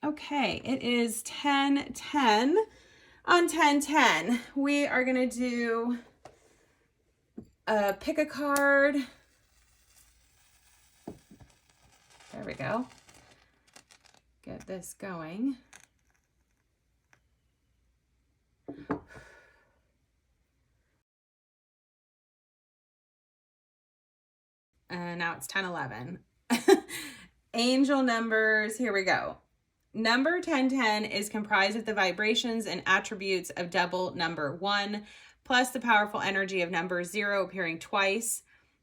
Okay, it is 10:10. On 10:10, we are going to do pick a card. There we go. Get this going. And now it's 10:11. Angel numbers, here we go. Number 1010 is comprised of the vibrations and attributes of double number 1, plus the powerful energy of number 0 appearing twice.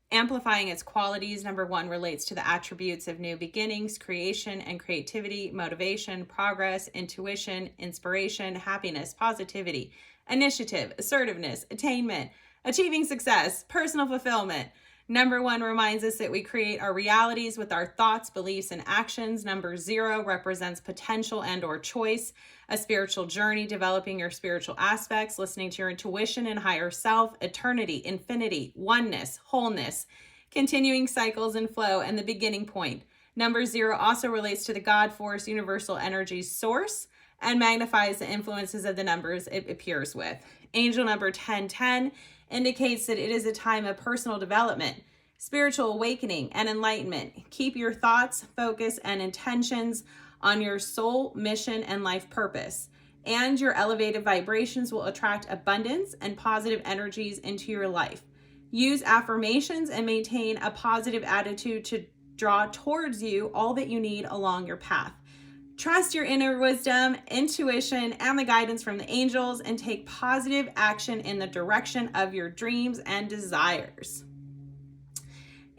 Amplifying its qualities, number 1 relates to the attributes of new beginnings, creation and creativity, motivation, progress, intuition, inspiration, happiness, positivity, initiative, assertiveness, attainment, achieving success, personal fulfillment. Number 1 reminds us that we create our realities with our thoughts, beliefs, and actions. Number 0 represents potential and or choice, a spiritual journey, developing your spiritual aspects, listening to your intuition and higher self, eternity, infinity, oneness, wholeness, continuing cycles and flow, and the beginning point. Number 0 also relates to the God force, universal energy source, and magnifies the influences of the numbers it appears with. Angel number 1010 indicates that it is a time of personal development, spiritual awakening, and enlightenment. Keep your thoughts, focus, and intentions on your soul mission and life purpose, and your elevated vibrations will attract abundance and positive energies into your life. Use affirmations and maintain a positive attitude to draw towards you all that you need along your path. Trust your inner wisdom, intuition, and the guidance from the angels, and take positive action in the direction of your dreams and desires.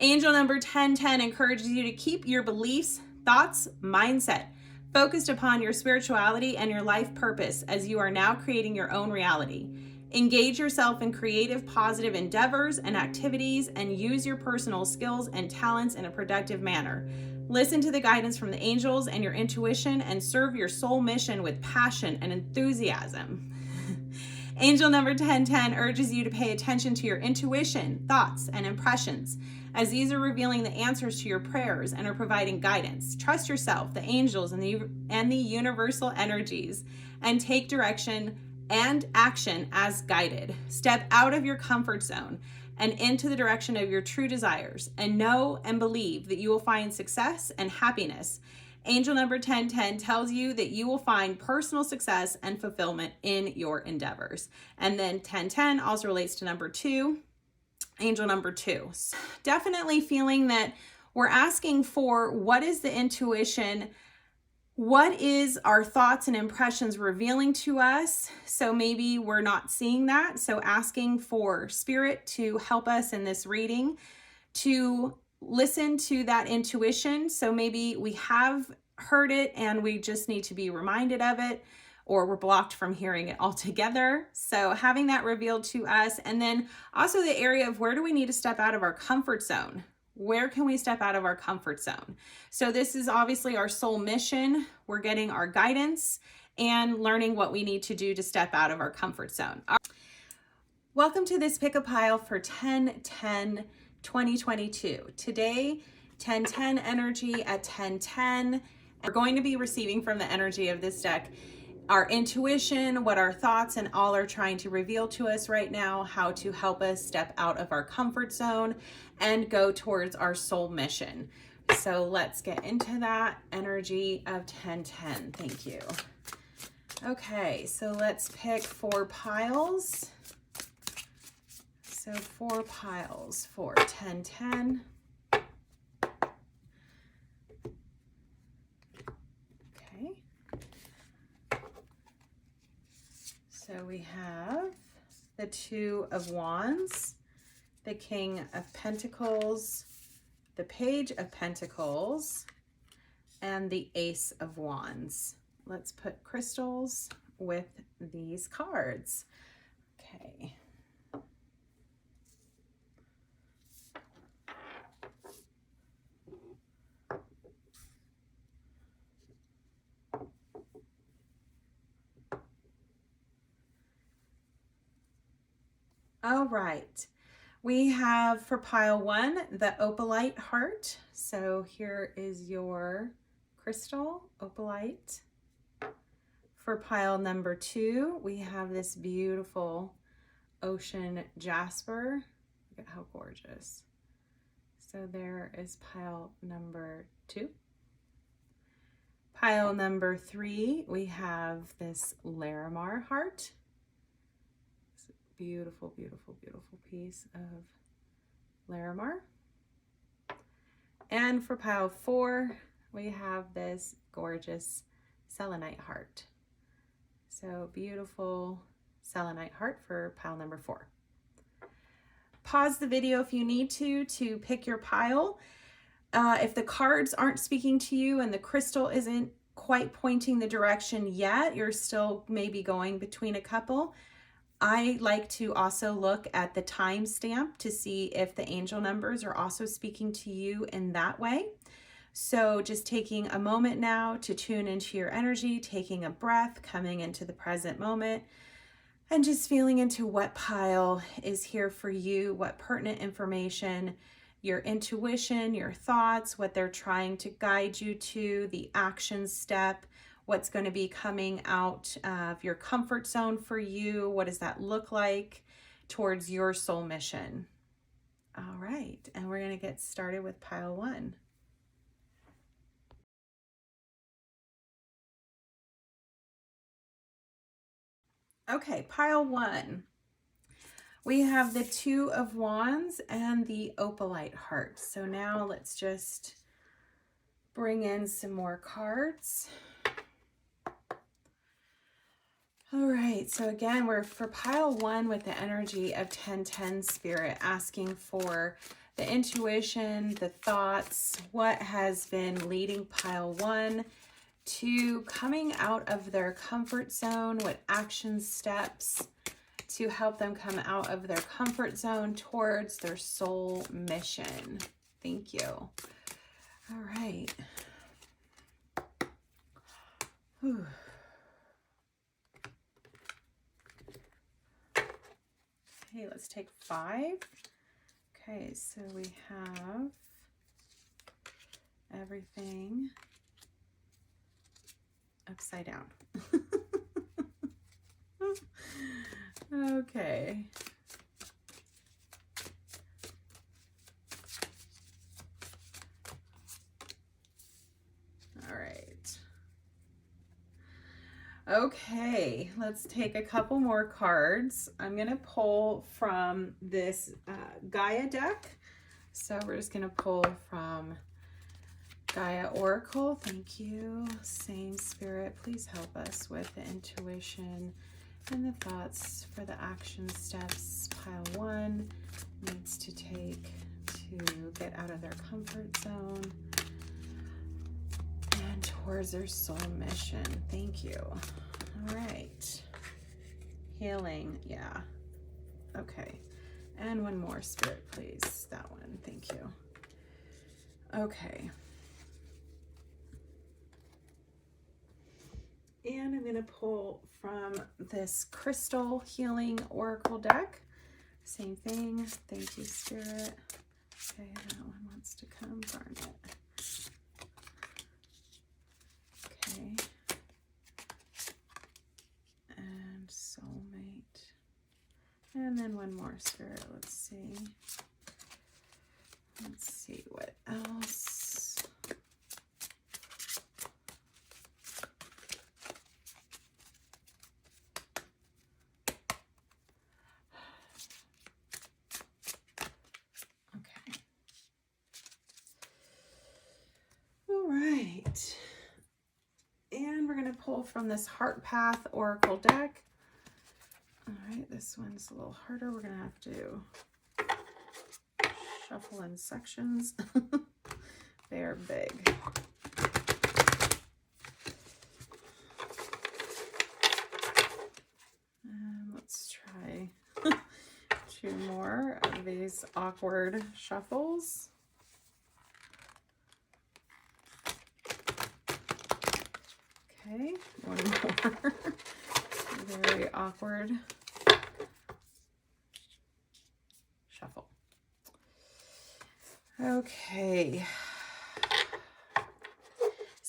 Angel number 1010 encourages you to keep your beliefs, thoughts, mindset focused upon your spirituality and your life purpose, as you are now creating your own reality. Engage yourself in creative, positive endeavors and activities, and use your personal skills and talents in a productive manner. Listen to the guidance from the angels and your intuition, and serve your soul mission with passion and enthusiasm. Angel number 1010 urges you to pay attention to your intuition, thoughts, and impressions, as these are revealing the answers to your prayers and are providing guidance. Trust yourself, the angels, and the universal energies, and take direction and action as guided. Step out of your comfort zone and into the direction of your true desires, and know and believe that you will find success and happiness. Angel number 1010 tells you that you will find personal success and fulfillment in your endeavors. And then 1010 also relates to number 2, angel number 2. Definitely feeling that we're asking for, what is the intuition? What is our thoughts and impressions revealing to us? So maybe we're not seeing that. So asking for spirit to help us in this reading to listen to that intuition. So maybe we have heard it and we just need to be reminded of it, or we're blocked from hearing it altogether. So having that revealed to us. And then also the area of, where do we need to step out of our comfort zone? Where can we step out of our comfort zone? So this is obviously our soul mission. We're getting our guidance and learning what we need to do to step out of our comfort zone. Welcome to this Pick-a-Pile for 10/10/2022. Today, 10/10 energy at 10/10. We're going to be receiving from the energy of this deck our intuition, what our thoughts and all are trying to reveal to us right now, how to help us step out of our comfort zone and go towards our soul mission. So let's get into that energy of 10/10. Thank you. Okay, so let's pick 4 piles. So 4 piles for 10/10. So we have the 2 of Wands, the King of Pentacles, the Page of Pentacles, and the Ace of Wands. Let's put crystals with these cards. Okay. All right, we have for pile 1, the opalite heart. So here is your crystal, opalite. For pile number 2, we have this beautiful ocean jasper. Look at how gorgeous. So there is pile number 2. Pile number 3, we have this Larimar heart. It's a beautiful, beautiful, beautiful piece of Larimar. And for pile 4, we have this gorgeous selenite heart. So beautiful selenite heart for pile number 4. Pause the video if you need to pick your pile. If the cards aren't speaking to you and the crystal isn't quite pointing the direction yet, you're still maybe going between a couple. I like to also look at the timestamp to see if the angel numbers are also speaking to you in that way. So just taking a moment now to tune into your energy, taking a breath, coming into the present moment, and just feeling into what pile is here for you, what pertinent information, your intuition, your thoughts, what they're trying to guide you to, the action step, what's going to be coming out of your comfort zone for you. What does that look like towards your soul mission? All right, and we're going to get started with pile 1. Okay, pile 1. We have the 2 of Wands and the opalite heart. So now let's just bring in some more cards. All right, so again, we're for pile 1 with the energy of 1010 spirit, asking for the intuition, the thoughts, what has been leading pile 1 to coming out of their comfort zone, what action steps to help them come out of their comfort zone towards their soul mission. Thank you. All right. Whew. Okay, let's take 5. Okay, so we have everything upside down. Okay. All right. Okay, let's take a couple more cards. I'm going to pull from this Gaia deck. So we're just going to pull from Gaia Oracle. Thank you. Same spirit, please help us with the intuition and the thoughts for the action steps pile 1 needs to take to get out of their comfort zone and towards their soul mission. Thank you. All right. Healing. Yeah. Okay. And one more, spirit, please. That one. Thank you. Okay. And I'm going to pull from this Crystal Healing Oracle deck. Same thing. Thank you, Spirit. Okay, that one wants to come. Darn it. Okay. And Soulmate. And then one more, Spirit. Let's see. Let's see what else. And we're going to pull from this Heart Path Oracle deck. All right, this one's a little harder. We're going to have to shuffle in sections. They are big. Let's try 2 more of these awkward shuffles. Okay, one more. Very awkward shuffle. Okay.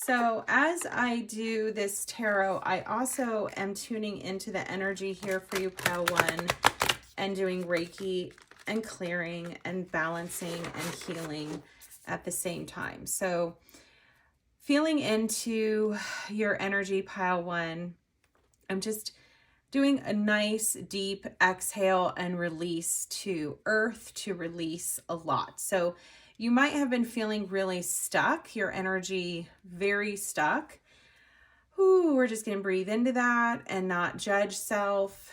So as I do this tarot, I also am tuning into the energy here for you, pile one, and doing Reiki and clearing and balancing and healing at the same time. So feeling into your energy, pile one, I'm just doing a nice deep exhale and release to earth, to release a lot. So you might have been feeling really stuck, your energy very stuck. Ooh, we're just going to breathe into that and not judge self.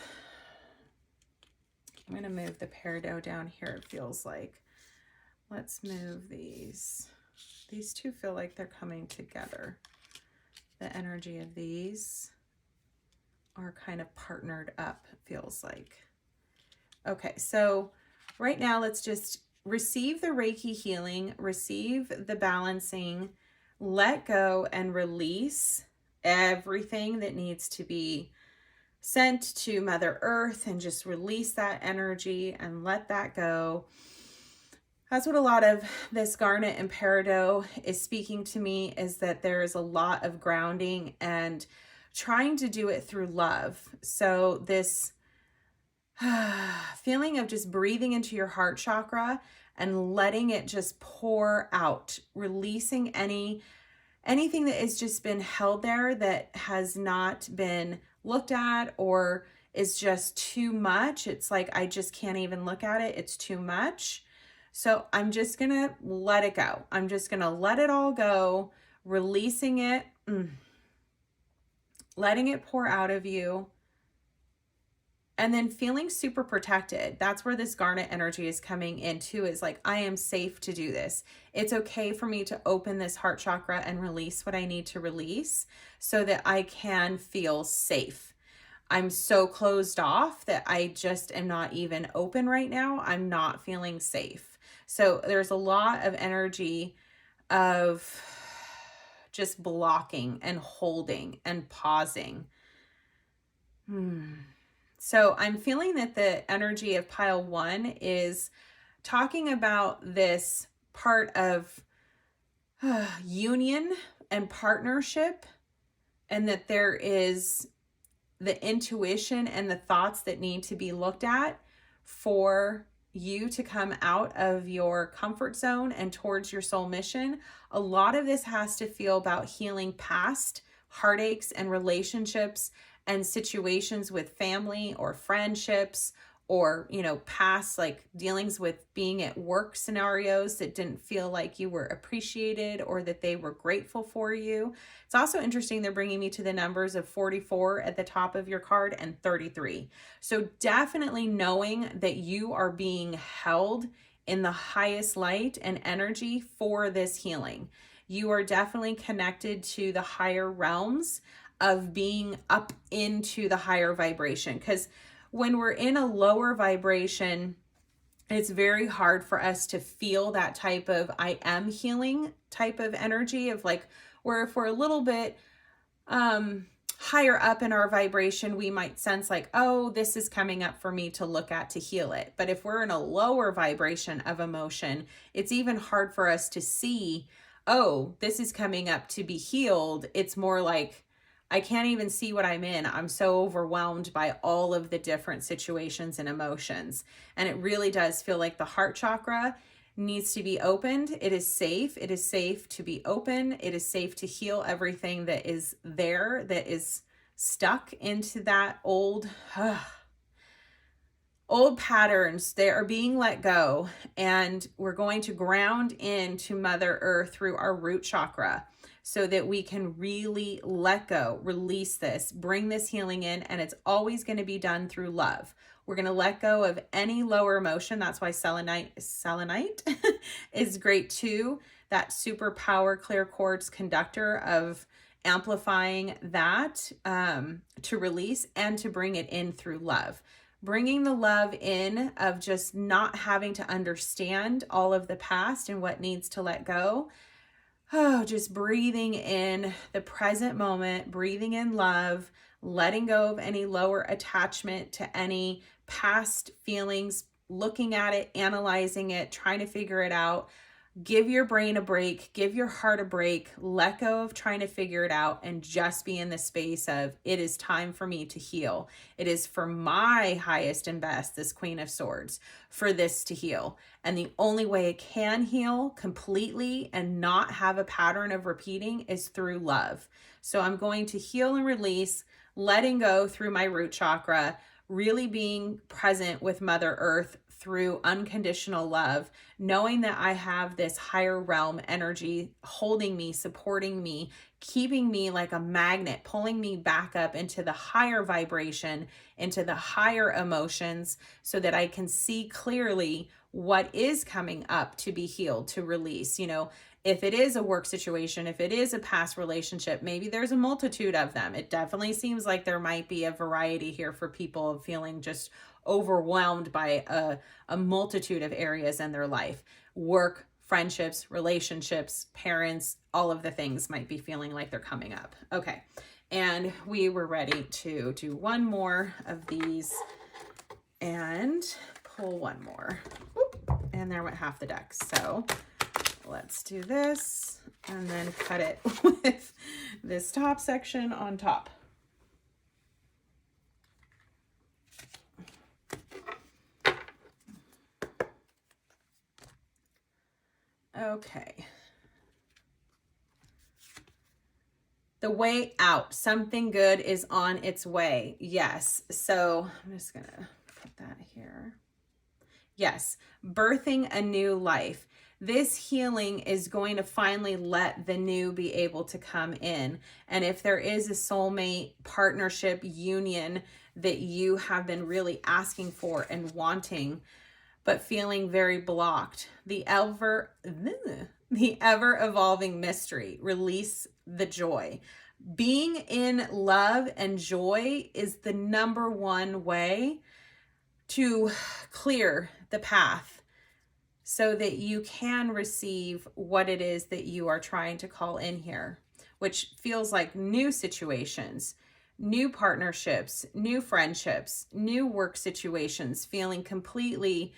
I'm going to move the peridot down here, it feels like. Let's move these. These two feel like they're coming together. The energy of these are kind of partnered up, feels like. Okay, so right now let's just receive the Reiki healing, receive the balancing, let go and release everything that needs to be sent to Mother Earth, and just release that energy and let that go. That's what a lot of this garnet and peridot is speaking to me, is that there is a lot of grounding and trying to do it through love. So this feeling of just breathing into your heart chakra and letting it just pour out, releasing anything that has just been held there that has not been looked at or is just too much. It's like, I just can't even look at it. It's too much. So I'm just going to let it go. I'm just going to let it all go, releasing it, letting it pour out of you, and then feeling super protected. That's where this garnet energy is coming into, is like, I am safe to do this. It's okay for me to open this heart chakra and release what I need to release so that I can feel safe. I'm so closed off that I just am not even open right now. I'm not feeling safe. So there's a lot of energy of just blocking and holding and pausing. So I'm feeling that the energy of pile one is talking about this part of union and partnership, and that there is the intuition and the thoughts that need to be looked at for you to come out of your comfort zone and towards your soul mission. A lot of this has to feel about healing past heartaches and relationships and situations with family or friendships, or, you know, past like dealings with being at work scenarios that didn't feel like you were appreciated or that they were grateful for you. It's also interesting, they're bringing me to the numbers of 44 at the top of your card and 33. So definitely knowing that you are being held in the highest light and energy for this healing. You are definitely connected to the higher realms of being up into the higher vibration, because when we're in a lower vibration, it's very hard for us to feel that type of I am healing type of energy, of like, where if we're a little bit higher up in our vibration, we might sense like, oh, this is coming up for me to look at to heal it. But if we're in a lower vibration of emotion, it's even hard for us to see, oh, this is coming up to be healed. It's more like, I can't even see what I'm in. I'm so overwhelmed by all of the different situations and emotions. And it really does feel like the heart chakra needs to be opened. It is safe. It is safe to be open. It is safe to heal everything that is there, that is stuck into that old patterns. They are being let go. And we're going to ground into Mother Earth through our root chakra, so that we can really let go, release this, bring this healing in, and it's always going to be done through love. We're going to let go of any lower emotion. That's why selenite is great too. That super power clear quartz conductor of amplifying that to release and to bring it in through love. Bringing the love in of just not having to understand all of the past and what needs to let go. Oh, just breathing in the present moment, breathing in love, letting go of any lower attachment to any past feelings, looking at it, analyzing it, trying to figure it out. Give your brain a break, give your heart a break, let go of trying to figure it out, and just be in the space of, it is time for me to heal. It is for my highest and best, this Queen of Swords, for this to heal. And the only way it can heal completely and not have a pattern of repeating is through love. So I'm going to heal and release, letting go through my root chakra, really being present with Mother Earth through unconditional love, knowing that I have this higher realm energy holding me, supporting me, keeping me like a magnet, pulling me back up into the higher vibration, into the higher emotions, so that I can see clearly what is coming up to be healed, to release. You know, if it is a work situation, if it is a past relationship, maybe there's a multitude of them. It definitely seems like there might be a variety here for people of feeling just overwhelmed by a multitude of areas in their life. Work, friendships, relationships, parents, all of the things might be feeling like they're coming up. Okay, and we were ready to do one more of these and pull one more. Oop, and there went half the deck. So let's do this and then cut it with this top section on top. Okay. The way out. Something good is on its way. Yes. So I'm just going to put that here. Yes. Birthing a new life. This healing is going to finally let the new be able to come in. And if there is a soulmate partnership union that you have been really asking for and wanting, but feeling very blocked, the ever evolving mystery, release the joy. Being in love and joy is the number one way to clear the path so that you can receive what it is that you are trying to call in here, which feels like new situations, new partnerships, new friendships, new work situations, feeling completely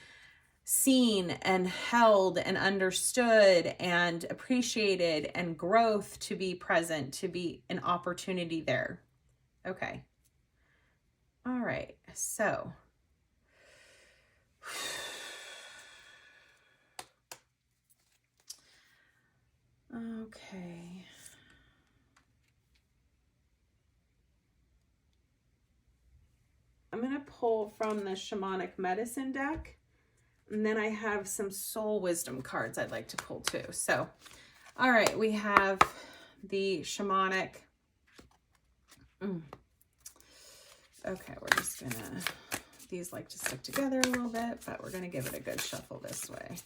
seen and held and understood and appreciated, and growth to be present, to be an opportunity there. Okay. All right. So okay. I'm going to pull from the Shamanic Medicine deck. And then I have some soul wisdom cards I'd like to pull too. So, all right, we have the shamanic. Okay, we're just gonna, these like to stick together a little bit, but we're gonna give it a good shuffle this way.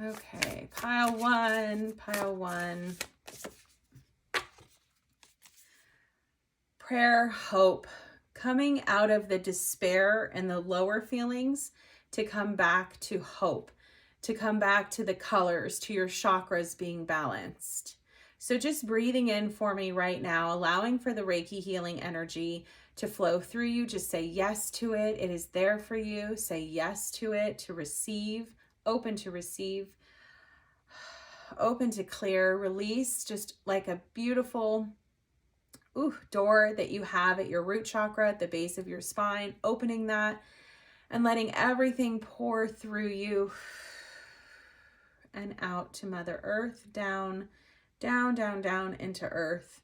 Okay, pile one. Prayer, hope. Coming out of the despair and the lower feelings to come back to hope, to come back to the colors, to your chakras being balanced. So just breathing in for me right now, allowing for the Reiki healing energy to flow through you. Just say yes to it. It is there for you. Say yes to it, to receive, open to receive, open to clear, release, just like a beautiful door that you have at your root chakra, at the base of your spine, opening that and letting everything pour through you and out to Mother Earth, down into Earth,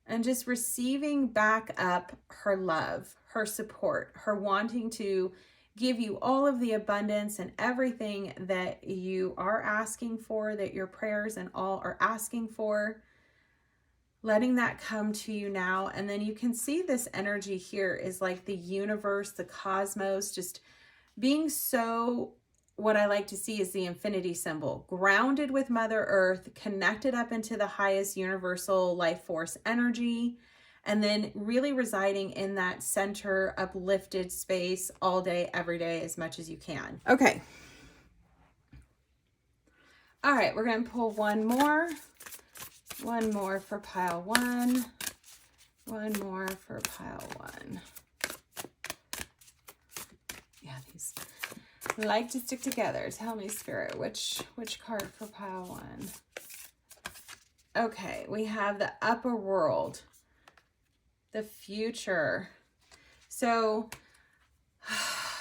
and just receiving back up her love, her support, her wanting to give you all of the abundance and everything that you are asking for, that your prayers and all are asking for. Letting that come to you now. And then you can see this energy here is like the universe, the cosmos, just being so, what I like to see is the infinity symbol, grounded with Mother Earth, connected up into the highest universal life force energy, and then really residing in that center, uplifted space all day, every day, as much as you can. Okay. All right, we're going to pull one more. One more for pile one. One more for pile one. Yeah, like to stick together. Tell me, Spirit, which card for pile 1? Okay, we have the upper world, the future. So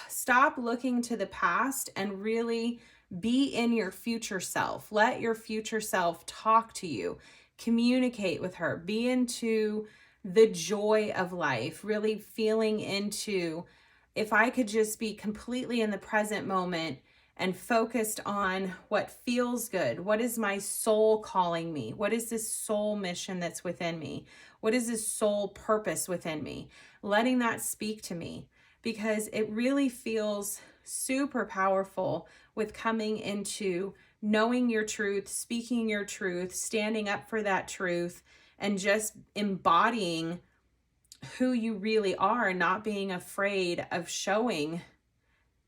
stop looking to the past and really be in your future self. Let your future self talk to you, communicate with her, be into the joy of life, really feeling into, if I could just be completely in the present moment and focused on what feels good. What is my soul calling me? What is this soul mission that's within me? What is this soul purpose within me? Letting that speak to me, because it really feels super powerful with coming into knowing your truth, speaking your truth, standing up for that truth, and just embodying who you really are, not being afraid of showing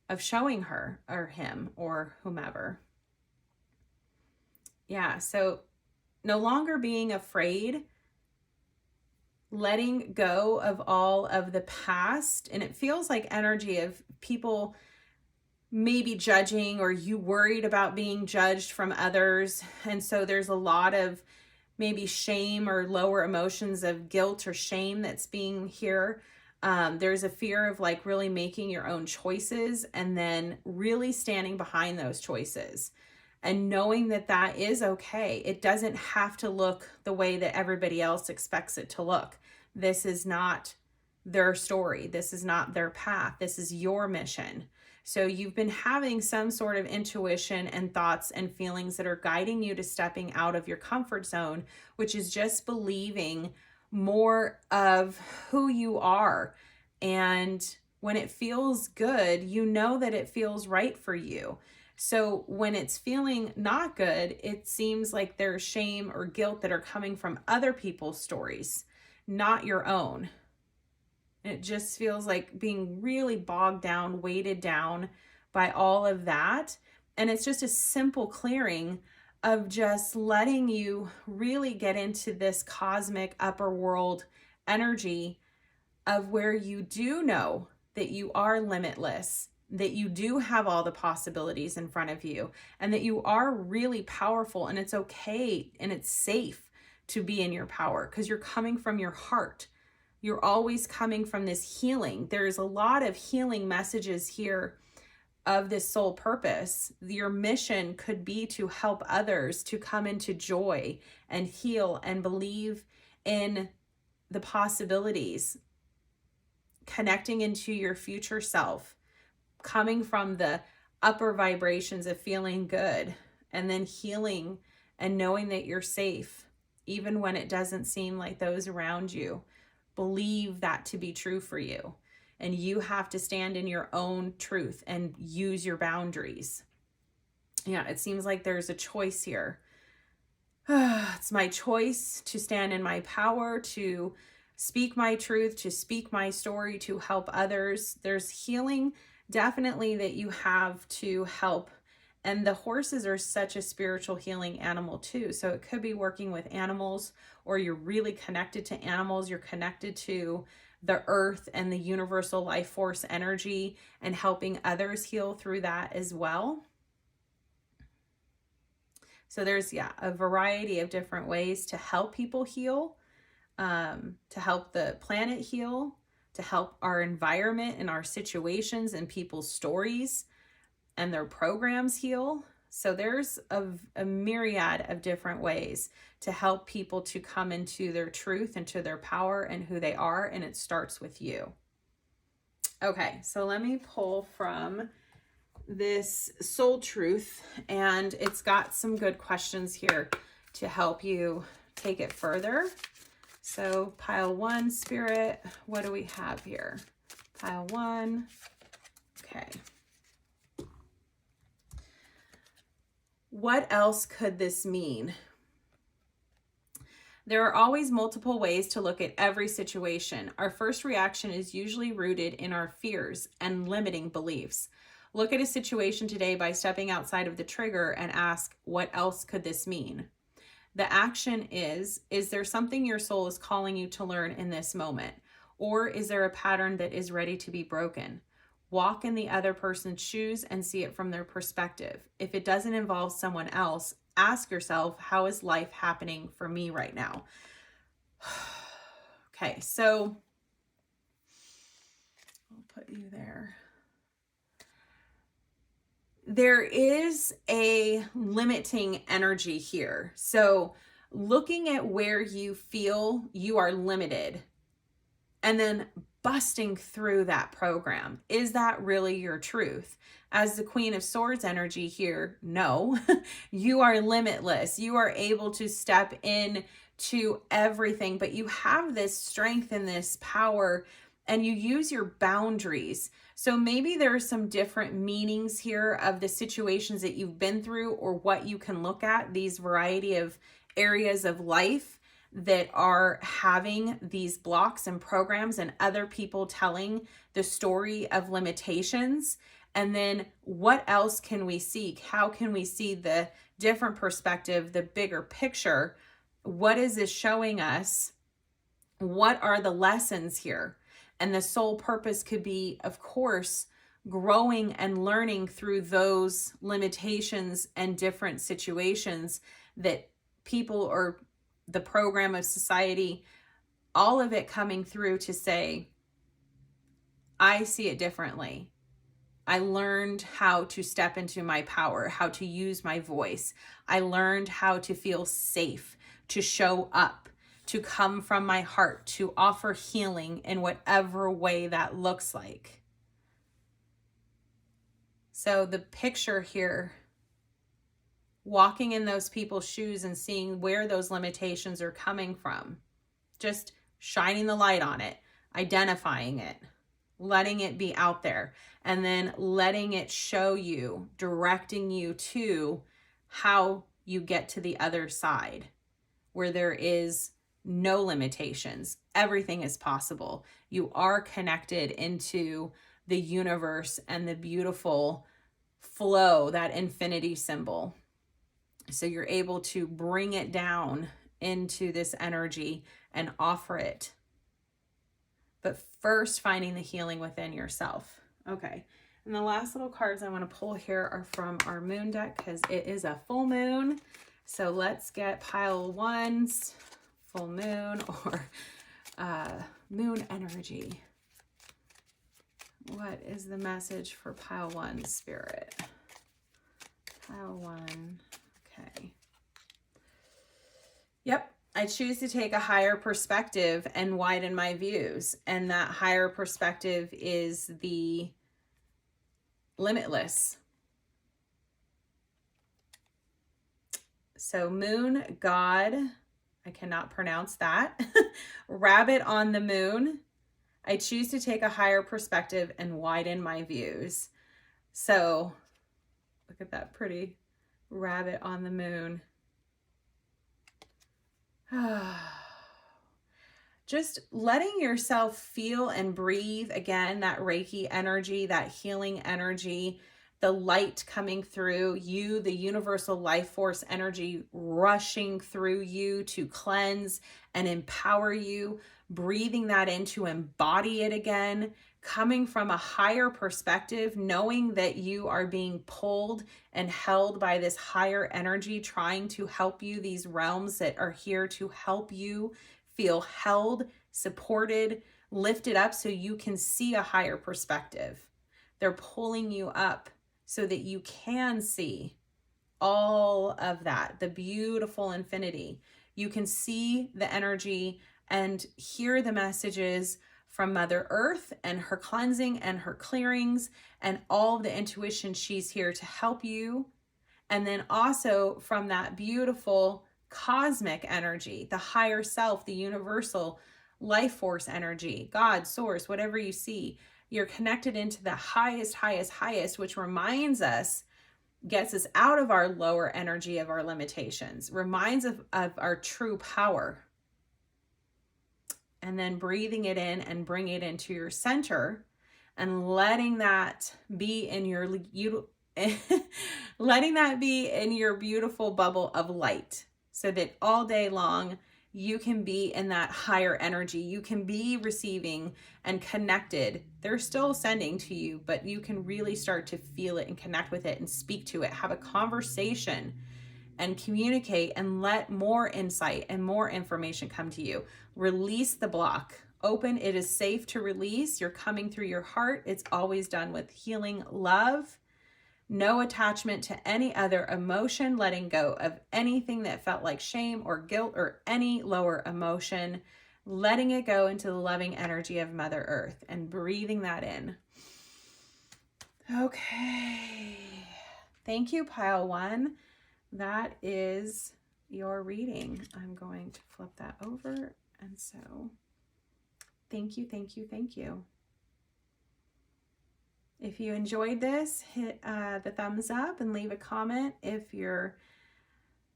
her or him or whomever. Yeah, so no longer being afraid, letting go of all of the past. And it feels like energy of people maybe judging, or you worried about being judged from others. And so there's a lot of maybe shame or lower emotions of guilt or shame that's being here. There's a fear of like really making your own choices and then really standing behind those choices and knowing that that is okay. It doesn't have to look the way that everybody else expects it to look. This is not their story. This is not their path. This is your mission. So you've been having some sort of intuition and thoughts and feelings that are guiding you to stepping out of your comfort zone, which is just believing more of who you are. And when it feels good, you know that it feels right for you. So when it's feeling not good, it seems like there's shame or guilt that are coming from other people's stories, not your own. It just feels like being really bogged down, weighted down by all of that. And it's just a simple clearing of just letting you really get into this cosmic upper world energy of where you do know that you are limitless, that you do have all the possibilities in front of you, and that you are really powerful, and it's okay and it's safe to be in your power because you're coming from your heart. You're always coming from this healing. There's a lot of healing messages here of this soul purpose. Your mission could be to help others to come into joy and heal and believe in the possibilities, connecting into your future self, coming from the upper vibrations of feeling good, and then healing and knowing that you're safe, even when it doesn't seem like those around you believe that to be true for you. And you have to stand in your own truth and use your boundaries. Yeah, it seems like there's a choice here. It's my choice to stand in my power, to speak my truth, to speak my story, to help others. There's healing definitely that you have to help. And the horses are such a spiritual healing animal too. So it could be working with animals, or you're really connected to animals. You're connected to the earth and the universal life force energy and helping others heal through that as well. So there's, a variety of different ways to help people heal, to help the planet heal, to help our environment and our situations and people's stories and their programs heal. So there's a myriad of different ways to help people to come into their truth, into their power and who they are. And it starts with you. Okay, so let me pull from this soul truth, and it's got some good questions here to help you take it further. So pile 1, Spirit, what do we have here? Pile 1. Okay. What else could this mean? There are always multiple ways to look at every situation. Our first reaction is usually rooted in our fears and limiting beliefs. Look at a situation today by stepping outside of the trigger and ask, what else could this mean? The action is there something your soul is calling you to learn in this moment? Or is there a pattern that is ready to be broken? Walk in the other person's shoes and see it from their perspective. If it doesn't involve someone else, ask yourself, how is life happening for me right now? Okay, so I'll put you there. There is a limiting energy here. So looking at where you feel you are limited and then busting through that program. Is that really your truth? As the Queen of Swords energy here, no, you are limitless. You are able to step in to everything, but you have this strength and this power, and you use your boundaries. So maybe there are some different meanings here of the situations that you've been through, or what you can look at, these variety of areas of life that are having these blocks and programs, and other people telling the story of limitations. And then what else can we seek? How can we see the different perspective, the bigger picture? What is this showing us? What are the lessons here? And the sole purpose could be, of course, growing and learning through those limitations and different situations that people, or the program of society, all of it coming through to say, I see it differently. I learned how to step into my power, how to use my voice. I learned how to feel safe, to show up, to come from my heart, to offer healing in whatever way that looks like. So the picture here, walking in those people's shoes and seeing where those limitations are coming from, just shining the light on it, identifying it, letting it be out there, and then letting it show you, directing you to how you get to the other side, where there is no limitations. Everything is possible. You are connected into the universe and the beautiful flow, that infinity symbol. So you're able to bring it down into this energy and offer it. But first, finding the healing within yourself. Okay. And the last little cards I want to pull here are from our moon deck, because it is a full moon. So let's get pile one's full moon, or moon energy. What is the message for pile one, Spirit? Pile one. Okay. Yep. I choose to take a higher perspective and widen my views. And that higher perspective is the limitless. So moon, God, I cannot pronounce that. Rabbit on the moon. I choose to take a higher perspective and widen my views. So look at that pretty rabbit on the moon. Just letting yourself feel and breathe again, that Reiki energy, that healing energy, the light coming through you, the universal life force energy rushing through you to cleanse and empower you, breathing that in to embody it again, coming from a higher perspective, knowing that you are being pulled and held by this higher energy, trying to help you, these realms that are here to help you feel held, supported, lifted up, so you can see a higher perspective. They're pulling you up so that you can see all of that, the beautiful infinity. You can see the energy and hear the messages from Mother Earth and her cleansing and her clearings and all the intuition she's here to help you. And then also from that beautiful cosmic energy, the higher self, the universal life force energy, God, source, whatever you see, you're connected into the highest, which reminds us, gets us out of our lower energy of our limitations, reminds of our true power. And then breathing it in and bring it into your center and letting that be in your letting that be in your beautiful bubble of light, so that all day long you can be in that higher energy. You can be receiving and connected. They're still sending to you, but you can really start to feel it and connect with it and speak to it, have a conversation and communicate and let more insight and more information come to you. Release the block. Open. It is safe to release. You're coming through your heart. It's always done with healing love. No attachment to any other emotion, letting go of anything that felt like shame or guilt or any lower emotion, letting it go into the loving energy of Mother Earth and breathing that in. Okay. Thank you, pile one. That is your reading. I'm going to flip that over. And so thank you, thank you, thank you. If you enjoyed this, hit the thumbs up and leave a comment if you're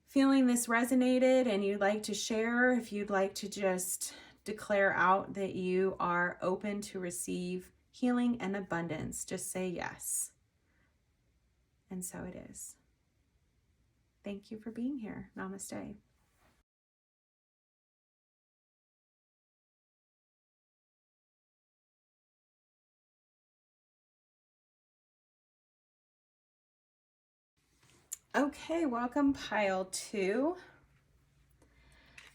feeling this resonated and you'd like to share, if you'd like to just declare out that you are open to receive healing and abundance, just say yes. And so it is. Thank you for being here. Namaste. Okay, welcome pile two.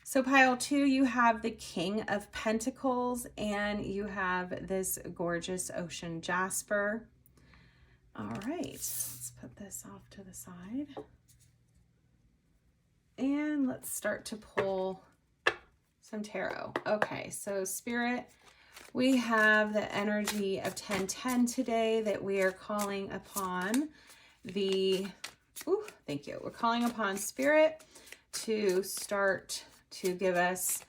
So pile two, you have the King of Pentacles and you have this gorgeous ocean jasper. All right, let's put this off to the side. And let's start to pull some tarot. Okay, so Spirit, we have the energy of 1010 today that we are calling upon thank you. We're calling upon Spirit to start to give us,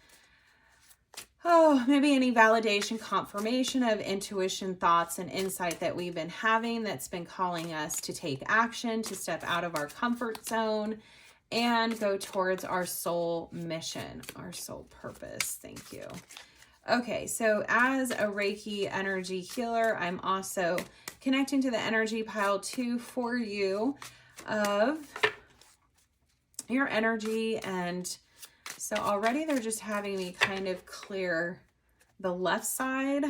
maybe any validation, confirmation of intuition, thoughts, and insight that we've been having that's been calling us to take action, to step out of our comfort zone, and go towards our soul mission, our soul purpose. Thank you. Okay, so as a Reiki energy healer, I'm also connecting to the energy pile two for you of your energy. And so already they're just having me kind of clear the left side.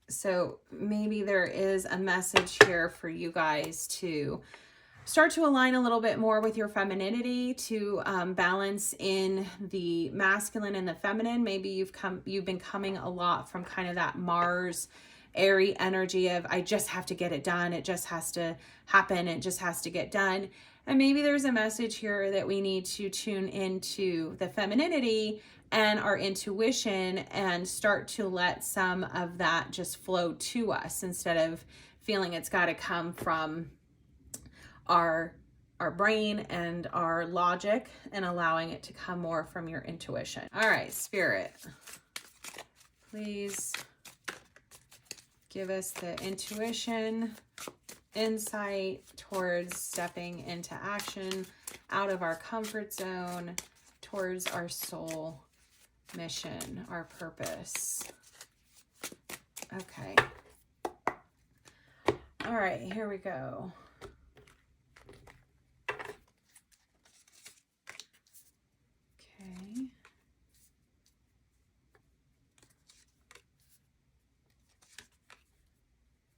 So maybe there is a message here for you guys to start to align a little bit more with your femininity, to balance in the masculine and the feminine. Maybe you've been coming a lot from kind of that Mars airy energy of, I just have to get it done. It just has to happen. It just has to get done. And maybe there's a message here that we need to tune into the femininity and our intuition and start to let some of that just flow to us instead of feeling it's got to come from our brain and our logic, and allowing it to come more from your intuition. All right, Spirit, please give us the intuition, insight towards stepping into action, out of our comfort zone, towards our soul mission, our purpose. Okay. All right, here we go. Okay.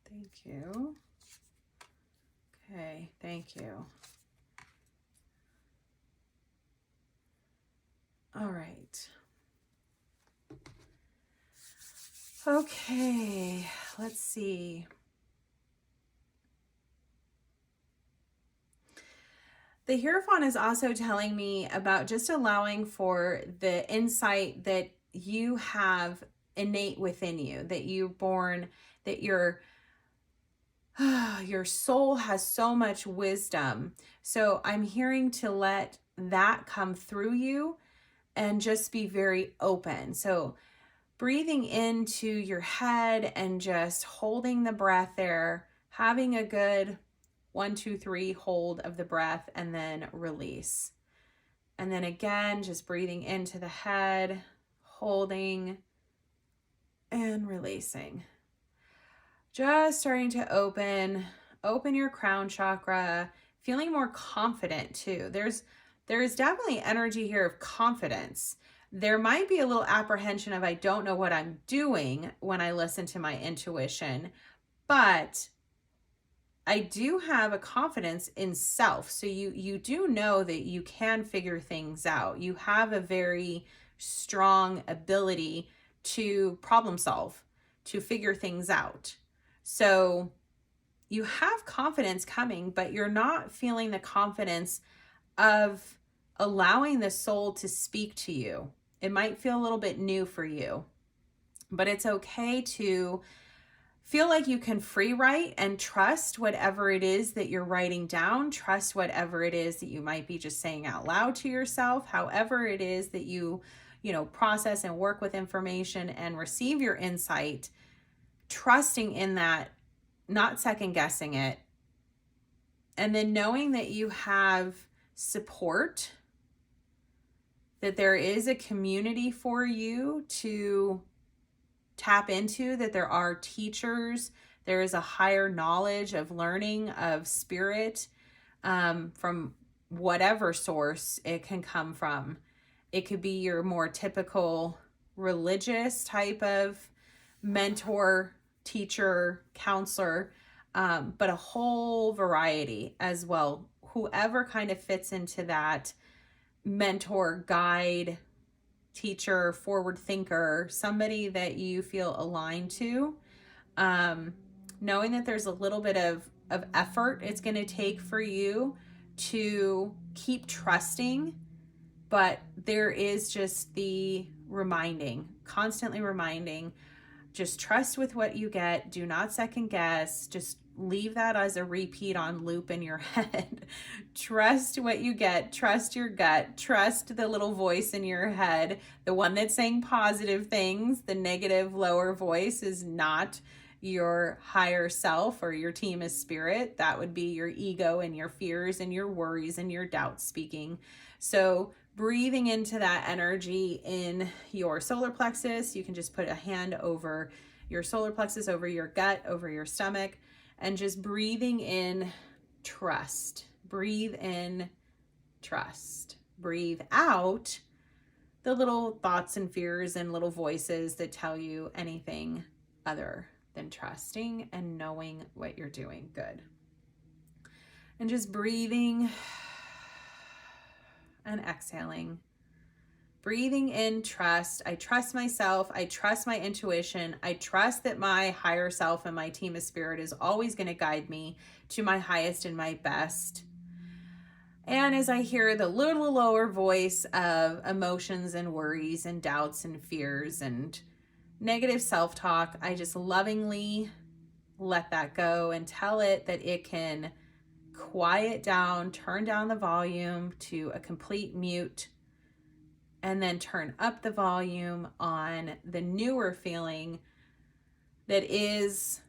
Thank you. Okay, thank you. All right. Okay, let's see. The Hierophant is also telling me about just allowing for the insight that you have innate within you, that you're born, that your soul has so much wisdom. So I'm hearing to let that come through you and just be very open. So breathing into your head and just holding the breath there, having a good 1, 2, 3 hold of the breath, and then release. And then again, just breathing into the head, holding and releasing. Just starting to open your crown chakra, feeling more confident too. There's there is definitely energy here of confidence. There might be a little apprehension of, I don't know what I'm doing when I listen to my intuition, but I do have a confidence in self. So you do know that you can figure things out. You have a very strong ability to problem solve, to figure things out. So you have confidence coming, but you're not feeling the confidence of allowing the soul to speak to you. It might feel a little bit new for you, but it's okay to feel like you can free write and trust whatever it is that you're writing down. Trust whatever it is that you might be just saying out loud to yourself. However it is that you process and work with information and receive your insight, trusting in that, not second guessing it. And then knowing that you have support, that there is a community for you to tap into, that there are teachers, there is a higher knowledge of learning of spirit from whatever source it can come from. It could be your more typical religious type of mentor, teacher, counselor, but a whole variety as well. Whoever kind of fits into that mentor, guide, teacher, forward thinker, somebody that you feel aligned to, knowing that there's a little bit of effort it's going to take for you to keep trusting, but there is just the constantly reminding, just trust with what you get. Do not second guess. Just leave that as a repeat on loop in your head. Trust what you get. Trust your gut. Trust the little voice in your head, the one that's saying positive things. The negative lower voice is not your higher self or your team of spirit. That would be your ego and your fears and your worries and your doubts speaking. So breathing into that energy in your solar plexus, you can just put a hand over your solar plexus, over your gut, over your stomach, and just breathing in trust. Breathe in trust. Breathe out the little thoughts and fears and little voices that tell you anything other than trusting and knowing what you're doing. Good. And just breathing and exhaling. Breathing in trust. I trust myself. I trust my intuition. I trust that my higher self and my team of spirit is always going to guide me to my highest and my best. And as I hear the little lower voice of emotions and worries and doubts and fears and negative self-talk, I just lovingly let that go and tell it that it can quiet down, turn down the volume to a complete mute, and then turn up the volume on the newer feeling that is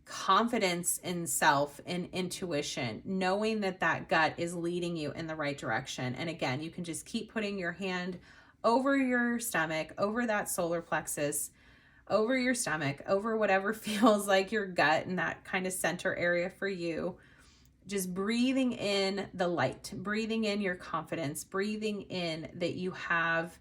confidence in self and intuition, knowing that that gut is leading you in the right direction. And again, you can just keep putting your hand over your stomach, over that solar plexus, over your stomach, over whatever feels like your gut and that kind of center area for you. Just breathing in the light, breathing in your confidence, breathing in that you have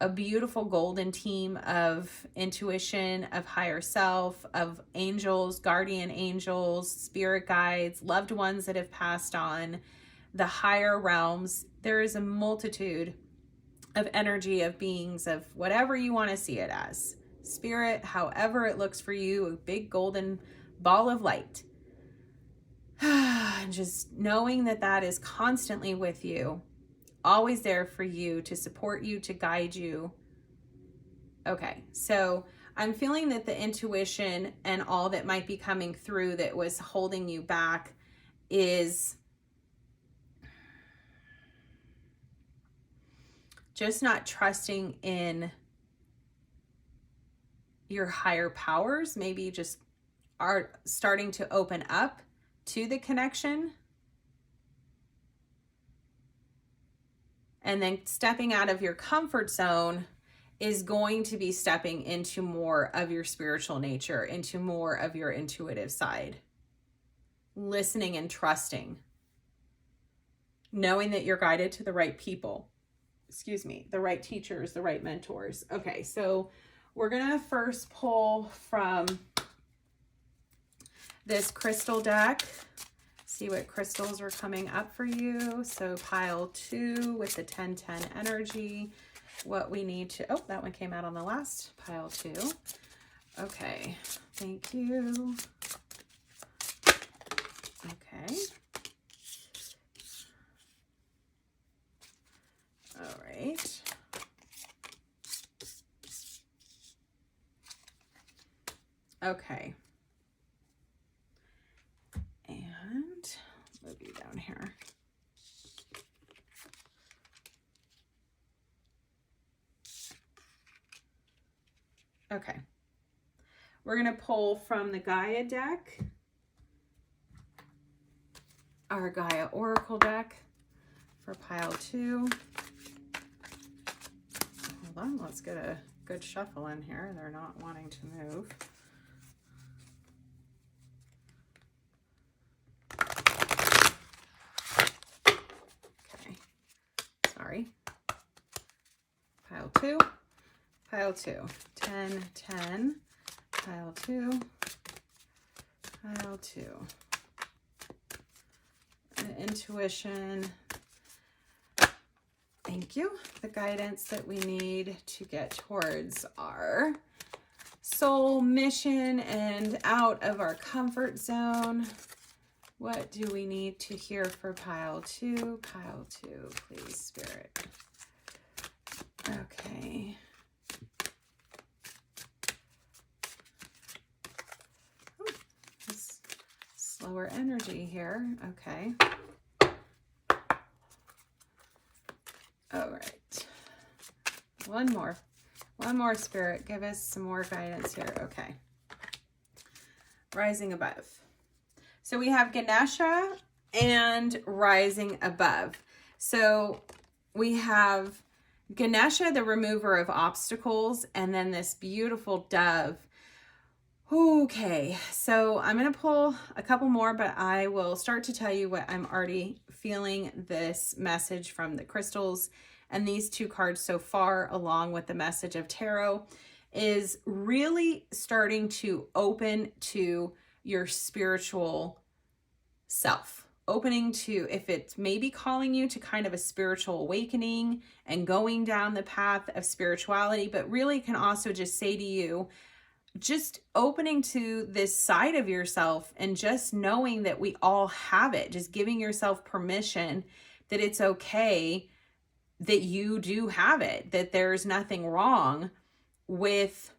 a beautiful golden team of intuition, of higher self, of angels, guardian angels, spirit guides, loved ones that have passed on, the higher realms. There is a multitude of energy, of beings, of whatever you want to see it as. Spirit, however it looks for you, a big golden ball of light. Just knowing that that is constantly with you, always there for you, to support you, to guide you. Okay, so I'm feeling that the intuition and all that might be coming through that was holding you back is just not trusting in your higher powers. Maybe you just are starting to open up to the connection. And then stepping out of your comfort zone is going to be stepping into more of your spiritual nature, into more of your intuitive side. Listening and trusting. knowing that you're guided to the right people, excuse me, the right teachers, the right mentors. Okay, so we're going to first pull from this crystal deck, see what crystals are coming up for you. So pile 2 with the 10-10 energy, what we need to, oh, that one came out on the last pile 2. Okay, thank you. Okay. All right. Okay. And move you down here. Okay. We're going to pull from the Gaia deck, our Gaia Oracle deck for pile 2. Hold on, let's get a good shuffle in here. They're not wanting to move. Okay, sorry. Pile 2, pile 2, 10, 10, pile 2, pile 2. The intuition. Thank you. The guidance that we need to get towards our soul mission and out of our comfort zone. What do we need to hear for pile 2? Pile 2, please, Spirit. Okay. Ooh, this slower energy here. Okay. All right. One more, Spirit. Give us some more guidance here. Okay. Rising above. So we have Ganesha and rising above. So we have Ganesha, the remover of obstacles, and then this beautiful dove. Okay, so I'm going to pull a couple more, but I will start to tell you what I'm already feeling this message from the crystals. And these 2 cards so far, along with the message of tarot, is really starting to open to your spiritual self. Opening to, if it's maybe calling you to kind of a spiritual awakening and going down the path of spirituality, but really can also just say to you, just opening to this side of yourself and just knowing that we all have it, just giving yourself permission that it's okay that you do have it, that there's nothing wrong with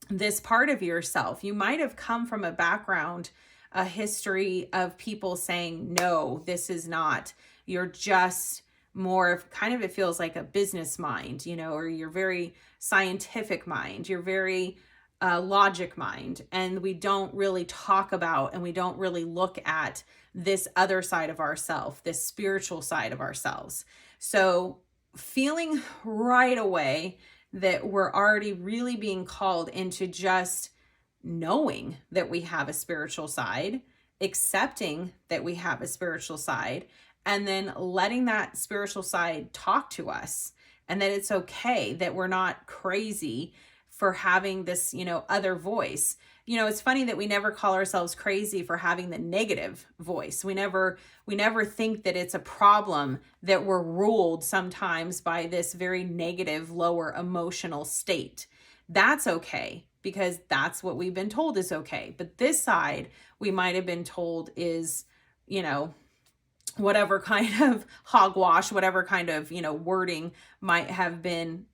this part of yourself. You might have come from a background, a history of people saying, no, this is not, you're just more of kind of, it feels like a business mind, you know, or you're very scientific mind, you're very logic mind, and we don't really talk about and we don't really look at this other side of ourselves, this spiritual side of ourselves. So feeling right away that we're already really being called into just knowing that we have a spiritual side, accepting that we have a spiritual side, and then letting that spiritual side talk to us, and that it's okay, that we're not crazy for having this, you know, other voice. You know, it's funny that we never call ourselves crazy for having the negative voice. We never think that it's a problem that we're ruled sometimes by this very negative, lower emotional state. That's okay, because that's what we've been told is okay. But this side, we might have been told is, you know, whatever kind of hogwash, whatever kind of, you know, wording might have been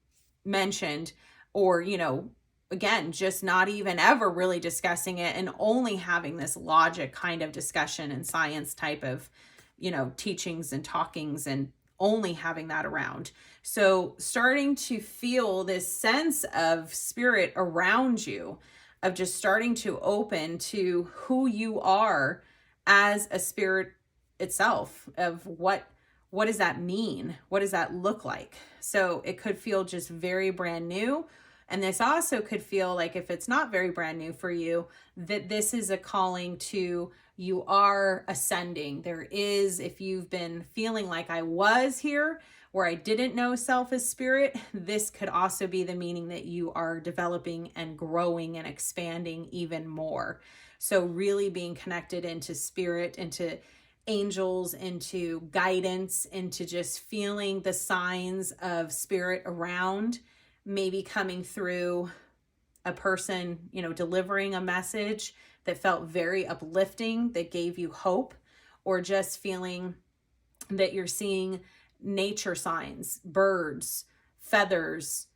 mentioned, or, you know, again, just not even ever really discussing it and only having this logic kind of discussion and science type of, you know, teachings and talkings, and only having that around. So starting to feel this sense of spirit around you, of just starting to open to who you are as a spirit itself, of what does that mean? What does that look like? So it could feel just very brand new. And this also could feel like, if it's not very brand new for you, that this is a calling to you are ascending. There is, if you've been feeling like I was here, where I didn't know self as spirit, this could also be the meaning that you are developing and growing and expanding even more. So really being connected into spirit, into angels, into guidance, into just feeling the signs of spirit around, maybe coming through a person, delivering a message that felt very uplifting, that gave you hope, or just feeling that you're seeing nature signs, birds, feathers,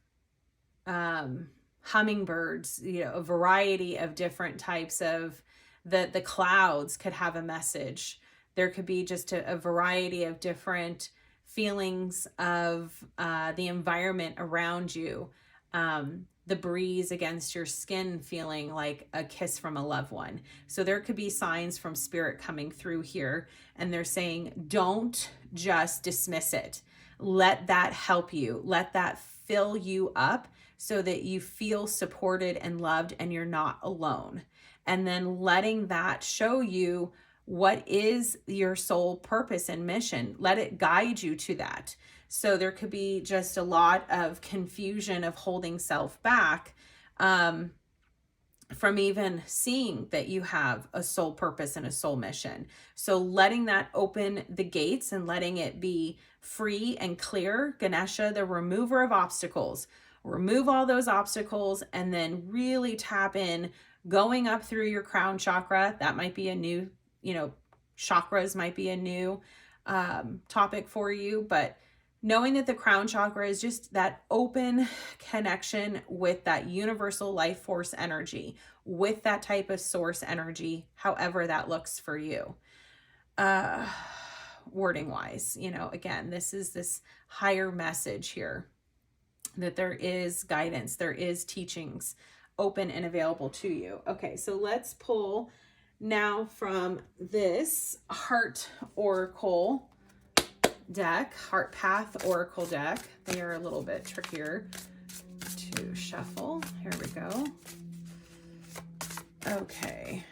hummingbirds, a variety of different types of the clouds could have a message. There could be just a variety of different feelings of the environment around you. The breeze against your skin feeling like a kiss from a loved one. So there could be signs from spirit coming through here, and they're saying, don't just dismiss it. Let that help you. Let that fill you up so that you feel supported and loved and you're not alone. And then letting that show you what is your soul purpose and mission. Let it guide you to that. So there could be just a lot of confusion of holding self back from even seeing that you have a soul purpose and a soul mission. So letting that open the gates and letting it be free and clear. Ganesha, the remover of obstacles. Remove all those obstacles and then really tap in, going up through your crown chakra. That might be a new, chakras might be a new topic for you, but knowing that the crown chakra is just that open connection with that universal life force energy, with that type of source energy, however that looks for you. Wording wise, again, this is this higher message here, that there is guidance, there is teachings open and available to you. Okay, so let's pull now from this Heart Oracle deck, Heart Path Oracle deck. They are a little bit trickier to shuffle. Here we go. Okay.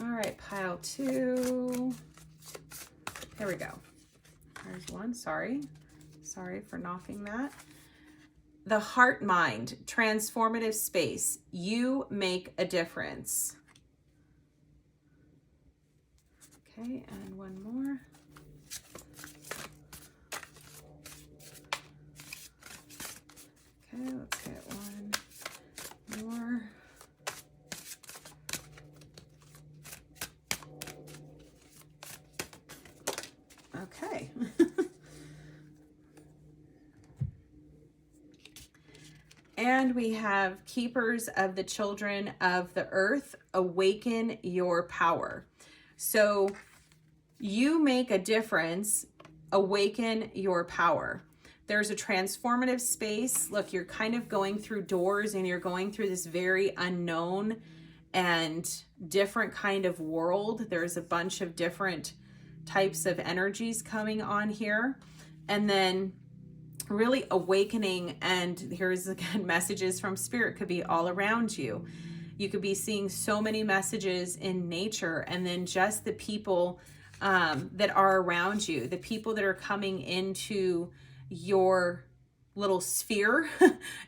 All right, pile 2. Here we go. There's one. Sorry for knocking that. The heart mind, transformative space. You make a difference. Okay, and one more. Okay, let's get one more. Okay. And we have Keepers of the Children of the Earth, awaken your power. So you make a difference, awaken your power. There's a transformative space. Look, you're kind of going through doors and you're going through this very unknown and different kind of world. There's a bunch of different types of energies coming on here. And then really awakening, and here's again messages from spirit, could be all around you. You could be seeing so many messages in nature, and then just the people that are around you, the people that are coming into your little sphere,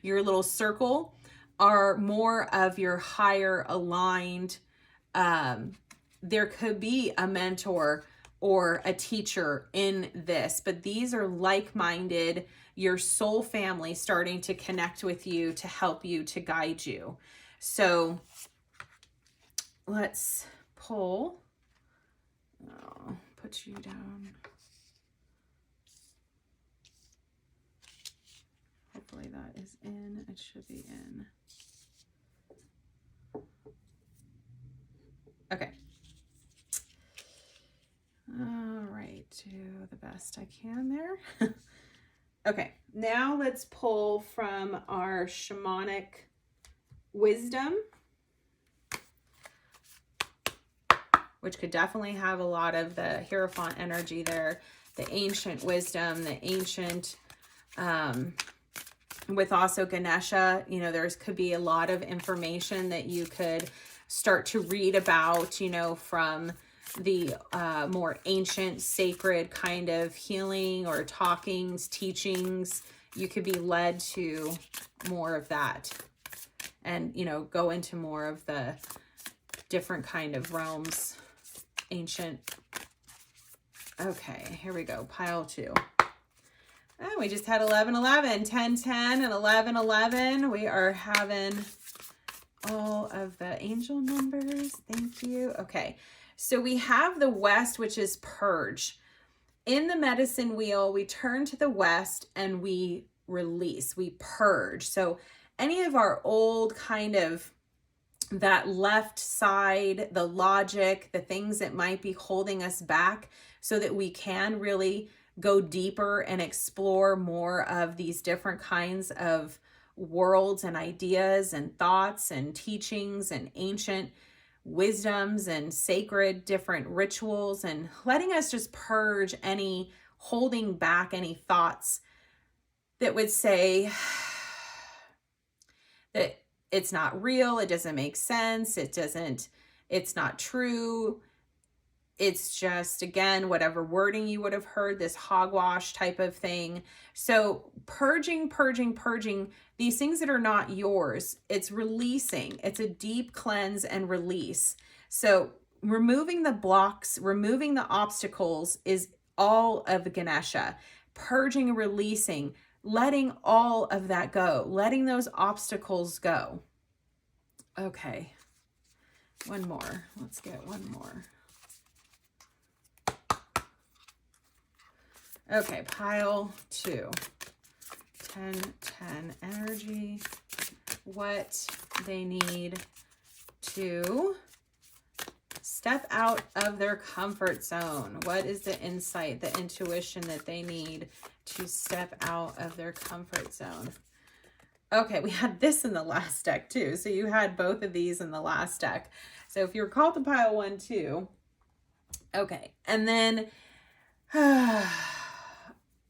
your little circle, are more of your higher aligned. There could be a mentor or a teacher in this, but these are like-minded, your soul family starting to connect with you to help you, to guide you. So let's pull. Oh, put you down. Hopefully that is in. It should be in. Okay. All right, do the best I can there. Okay, now let's pull from our shamanic wisdom, which could definitely have a lot of the Hierophant energy there, the ancient wisdom, the ancient, with also Ganesha, there's could be a lot of information that you could start to read about, you know, from the more ancient, sacred kind of healing or talkings, teachings, you could be led to more of that and, you know, go into more of the different kind of realms, ancient. Okay, here we go. Pile 2. Oh, we just had 11, 11, 10, 10, and 11, 11. We are having all of the angel numbers. Thank you. Okay, so we have the West, which is purge. In the medicine wheel, we turn to the West and we release, we purge. So any of our old kind of that left side, the logic, the things that might be holding us back so that we can really go deeper and explore more of these different kinds of worlds and ideas and thoughts and teachings and ancient wisdoms and sacred different rituals, and letting us just purge any holding back, any thoughts that would say that it's not real, it doesn't make sense, it's not true. It's just, again, whatever wording you would have heard, this hogwash type of thing. So purging, purging, purging these things that are not yours. It's releasing. It's a deep cleanse and release. So removing the blocks, removing the obstacles is all of Ganesha. Purging and releasing, letting all of that go, letting those obstacles go. Okay, one more. Let's get one more. Okay, pile 2. 10, 10 energy. What they need to step out of their comfort zone. What is the insight, the intuition that they need to step out of their comfort zone? Okay, we had this in the last deck too. So you had both of these in the last deck. So if you recall the pile 1, 2. Okay, and then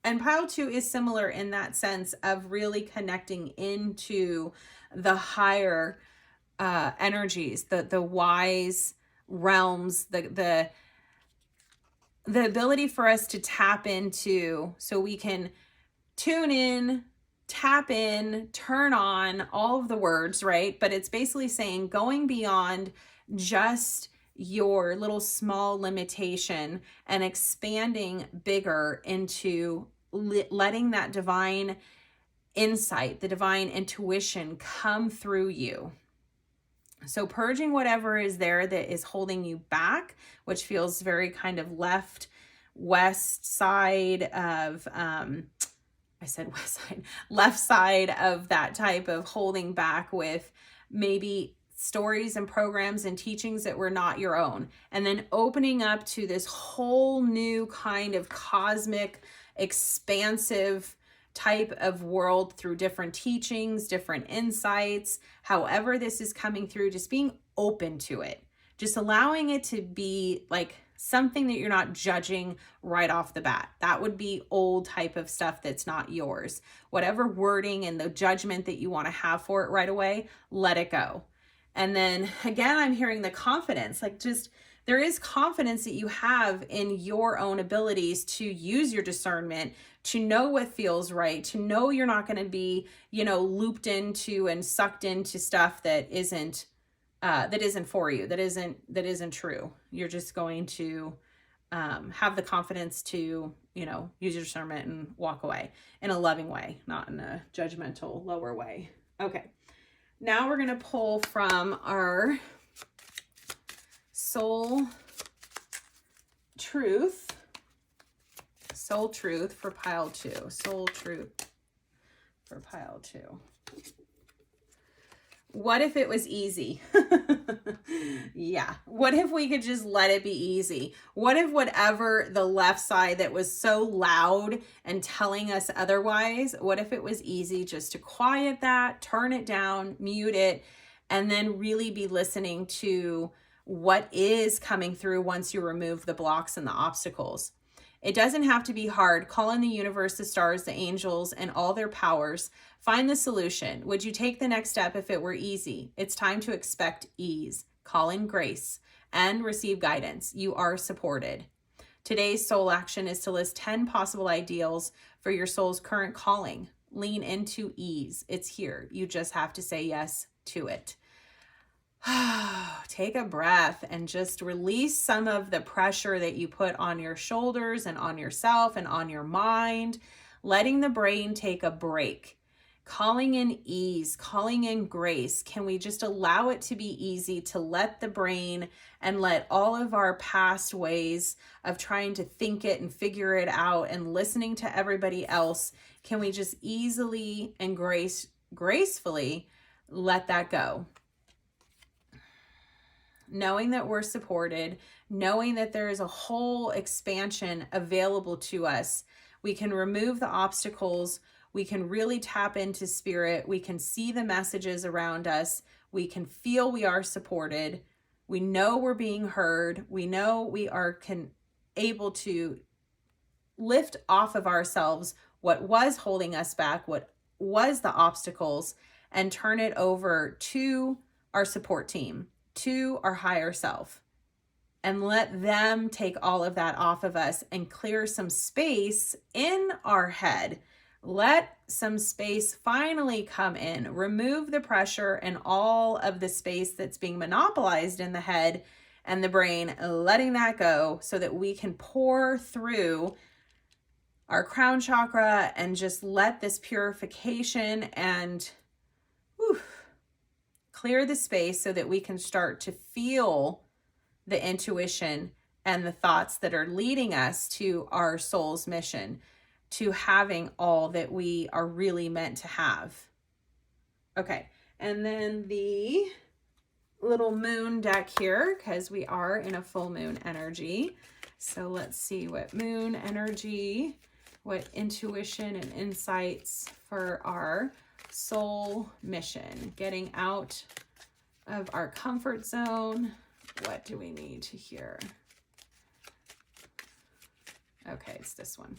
and pile 2 is similar in that sense of really connecting into the higher energies, the wise realms, the ability for us to tap into, so we can tune in, tap in, turn on, all of the words, right? But it's basically saying going beyond just your little small limitation and expanding bigger into letting that divine insight, the divine intuition come through you. So purging whatever is there that is holding you back, which feels very kind of west side of, I said west side, left side of that type of holding back with maybe stories and programs and teachings that were not your own. And then opening up to this whole new kind of cosmic, expansive type of world through different teachings, different insights, however this is coming through, just being open to it, just allowing it to be like something that you're not judging right off the bat. That would be old type of stuff that's not yours. Whatever wording and the judgment that you want to have for it right away, let it go. And then again, I'm hearing the confidence, like just there is confidence that you have in your own abilities to use your discernment, to know what feels right, to know you're not going to be, looped into and sucked into stuff that isn't for you, that isn't true. You're just going to have the confidence to, use your discernment and walk away in a loving way, not in a judgmental, lower way. Okay. Now we're going to pull from our soul truth for pile 2. Soul truth for pile 2. What if it was easy? Yeah. What if we could just let it be easy? What if whatever the left side that was so loud and telling us otherwise, what if it was easy just to quiet that, turn it down, mute it, and then really be listening to what is coming through once you remove the blocks and the obstacles? It doesn't have to be hard. Call in the universe, the stars, the angels, and all their powers. Find the solution. Would you take the next step if it were easy? It's time to expect ease. Call in grace and receive guidance. You are supported. Today's soul action is to list 10 possible ideals for your soul's current calling. Lean into ease. It's here. You just have to say yes to it. Take a breath and just release some of the pressure that you put on your shoulders and on yourself and on your mind, letting the brain take a break. Calling in ease, calling in grace. Can we just allow it to be easy to let the brain and let all of our past ways of trying to think it and figure it out and listening to everybody else, can we just easily and gracefully let that go? Knowing that we're supported, knowing that there is a whole expansion available to us, we can remove the obstacles. We can really tap into spirit. We can see the messages around us. We can feel we are supported. We know we're being heard. We know we are able to lift off of ourselves what was holding us back, what was the obstacles, and turn it over to our support team, to our higher self, and let them take all of that off of us and clear some space in our head. Let some space finally come in. Remove the pressure and all of the space that's being monopolized in the head and the brain, letting that go so that we can pour through our crown chakra and just let this purification and clear the space so that we can start to feel the intuition and the thoughts that are leading us to our soul's mission, to having all that we are really meant to have. Okay, and then the little moon deck here, because we are in a full moon energy. So let's see what moon energy, what intuition and insights for our soul mission, getting out of our comfort zone. What do we need to hear? Okay, it's this one.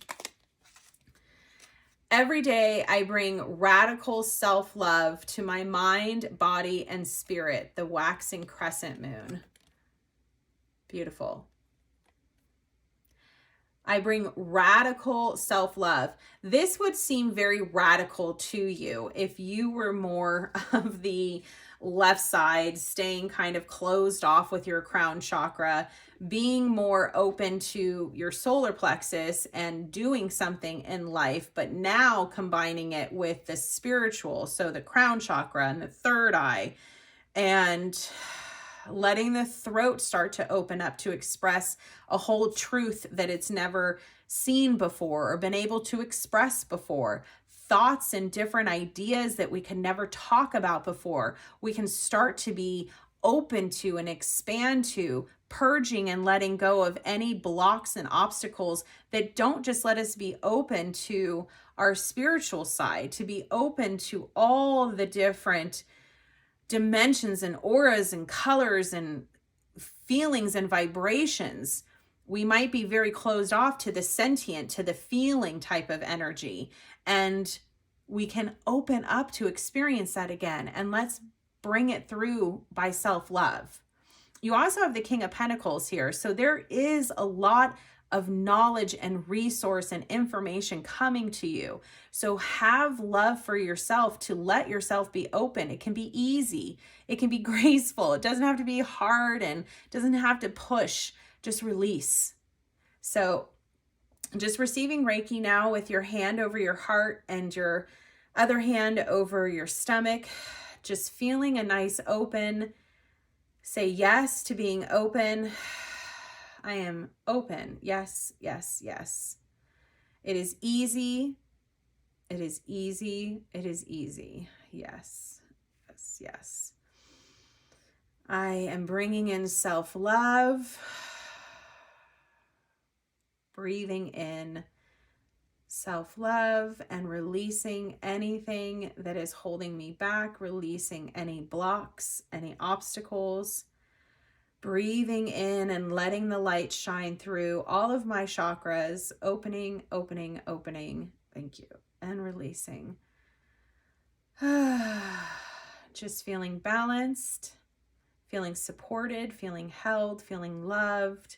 Every day I bring radical self-love to my mind, body, and spirit, the waxing crescent moon. Beautiful. I bring radical self-love. This would seem very radical to you if you were more of the left side, staying kind of closed off with your crown chakra, being more open to your solar plexus and doing something in life, but now combining it with the spiritual, so the crown chakra and the third eye, and letting the throat start to open up to express a whole truth that it's never seen before or been able to express before. Thoughts and different ideas that we can never talk about before, we can start to be open to and expand to, purging and letting go of any blocks and obstacles that don't just let us be open to our spiritual side, to be open to all the different dimensions and auras and colors and feelings and vibrations. We might be very closed off to the sentient, to the feeling type of energy, and we can open up to experience that again, and let's bring it through by self-love. You also have the King of Pentacles here, so there is a lot of knowledge and resource and information coming to you. So have love for yourself to let yourself be open. It can be easy. It can be graceful. It doesn't have to be hard and doesn't have to push. Just release. So just receiving Reiki now with your hand over your heart and your other hand over your stomach. Just feeling a nice open. Say yes to being open. I am open. Yes, yes, yes. It is easy. It is easy. It is easy. Yes, yes, yes. I am bringing in self-love. Breathing in self-love and releasing anything that is holding me back, releasing any blocks, any obstacles. Breathing in and letting the light shine through all of my chakras, opening, opening, opening. Thank you. And releasing. Just feeling balanced, feeling supported, feeling held, feeling loved.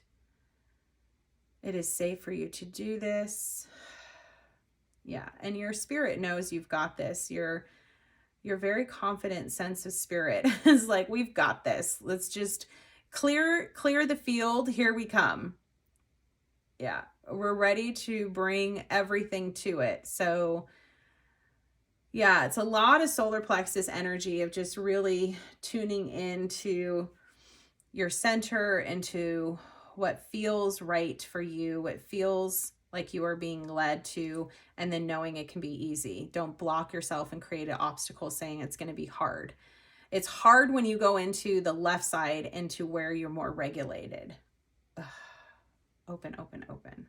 It is safe for you to do this. Yeah, and your spirit knows you've got this. Your very confident sense of spirit is like, we've got this. Let's just clear the field. Here we come. Yeah, we're ready to bring everything to it. So yeah, it's a lot of solar plexus energy of just really tuning into your center, into what feels right for you, what feels like you are being led to, and then knowing it can be easy. Don't block yourself and create an obstacle saying it's going to be hard. It's hard when you go into the left side, into where you're more regulated. Ugh. Open, open, open.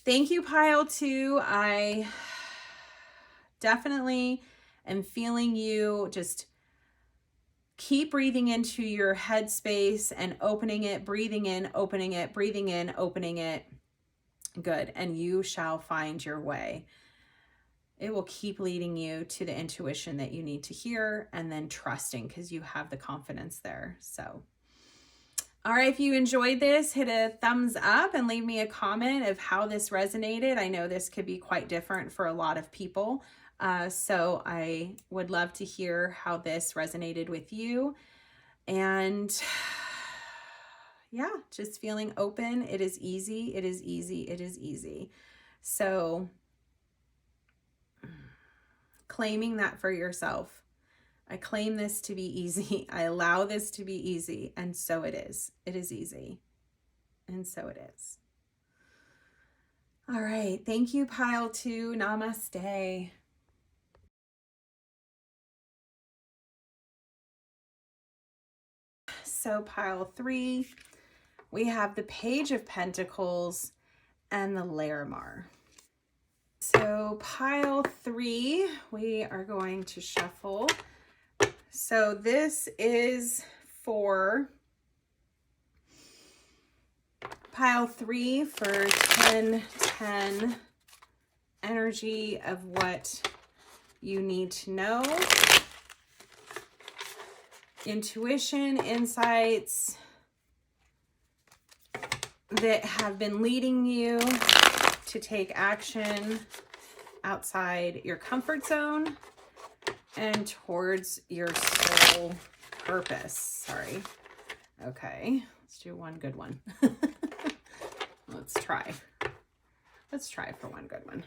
Thank you, pile 2. I definitely am feeling you. Just keep breathing into your headspace and opening it, breathing in, opening it, breathing in, opening it. Good. And you shall find your way. It will keep leading you to the intuition that you need to hear, and then trusting because you have the confidence there. So, all right, if you enjoyed this, hit a thumbs up and leave me a comment of how this resonated. I know this could be quite different for a lot of people. So I would love to hear how this resonated with you. And yeah, just feeling open. It is easy. It is easy. It is easy. So claiming that for yourself. I claim this to be easy. I allow this to be easy. And so it is. It is easy. And so it is. All right. Thank you, pile 2. Namaste. So pile 3, we have the Page of Pentacles and the Larimar. So pile 3, we are going to shuffle. So this is for pile 3 for 10-10 energy of what you need to know. Intuition, insights that have been leading you to take action outside your comfort zone and towards your soul purpose. Sorry. Okay, let's do one good one. Let's try. Let's try for one good one.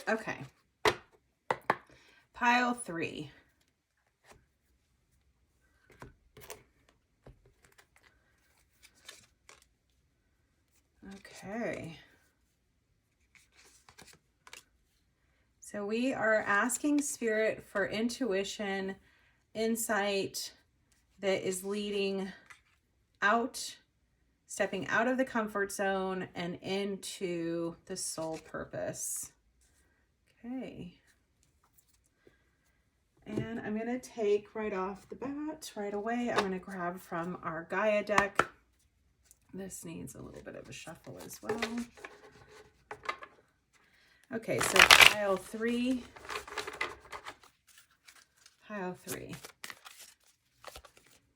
Okay. Pile 3. Okay. So we are asking Spirit for intuition, insight that is leading out, stepping out of the comfort zone and into the soul purpose. Okay. And I'm going to take right off the bat, right away, I'm going to grab from our Gaia deck. This needs a little bit of a shuffle as well. Okay, so pile 3. Pile 3.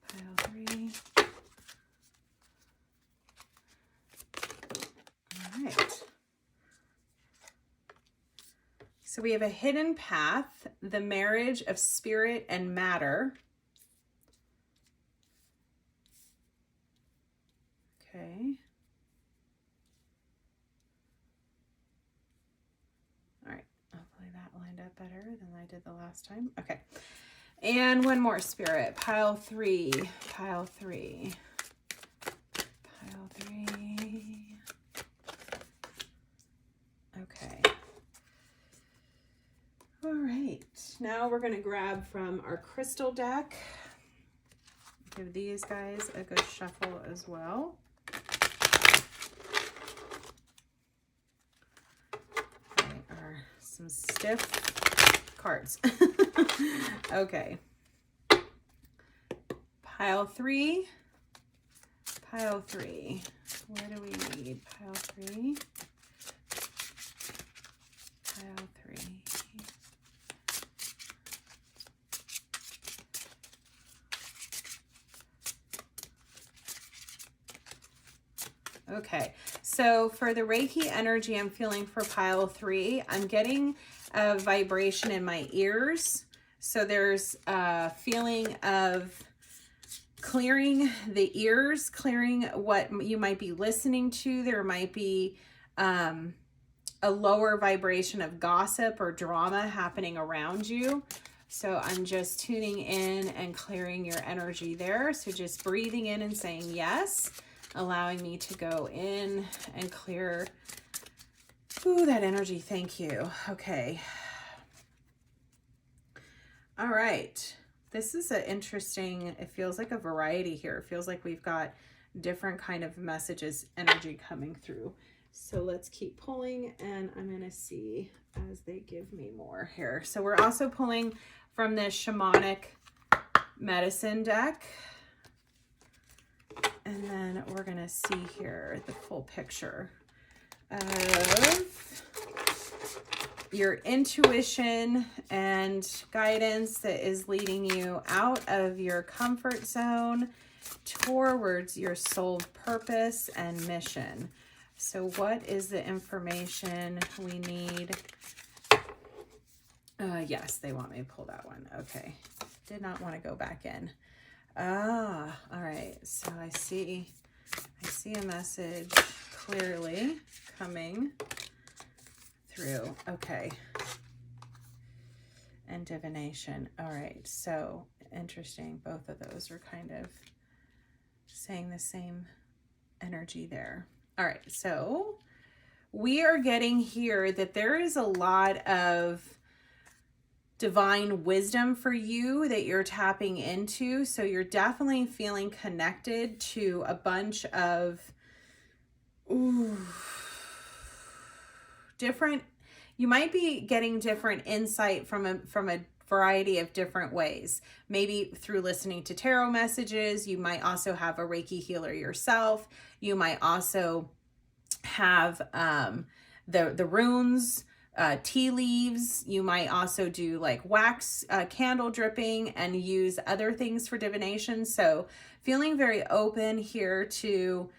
Pile 3. All right. So we have a hidden path, the marriage of spirit and matter. Okay. All right. Hopefully that lined up better than I did the last time. Okay. And one more, Spirit. Pile 3. Pile 3. Pile 3. Okay. All right. Now we're going to grab from our crystal deck. Give these guys a good shuffle as well. They are some stiff cards. Okay. Pile 3. Pile 3. Where do we need pile 3? Pile 3. Okay, so for the Reiki energy I'm feeling for pile 3, I'm getting a vibration in my ears. So there's a feeling of clearing the ears, clearing what you might be listening to. There might be a lower vibration of gossip or drama happening around you. So I'm just tuning in and clearing your energy there. So just breathing in and saying yes, allowing me to go in and clear that energy. Thank you. Okay. All right. This is an interesting, it feels like a variety here. It feels like we've got different kind of messages, energy coming through. So let's keep pulling, and I'm going to see as they give me more here. So we're also pulling from this shamanic medicine deck. And then we're going to see here the full picture of your intuition and guidance that is leading you out of your comfort zone towards your soul purpose and mission. So what is the information we need? Yes, they want me to pull that one. Okay. Did not want to go back in. All right. So I see a message clearly coming through. Okay. And divination. All right. So interesting. Both of those are kind of saying the same energy there. All right. So we are getting here that there is a lot of divine wisdom for you that you're tapping into. So you're definitely feeling connected to a bunch of different, you might be getting different insight from a variety of different ways. Maybe through listening to tarot messages. You might also have a Reiki healer yourself. You might also have the runes, tea leaves. You might also do like wax candle dripping and use other things for divination. So feeling very open here to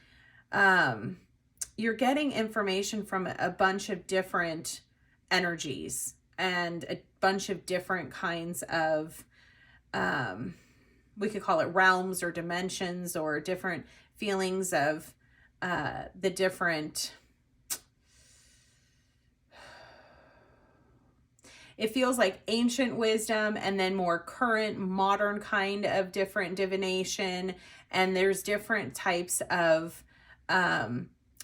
you're getting information from a bunch of different energies and a bunch of different kinds of we could call it realms or dimensions or different feelings of the different. It feels like ancient wisdom and then more current, modern kind of different divination. And there's different types of,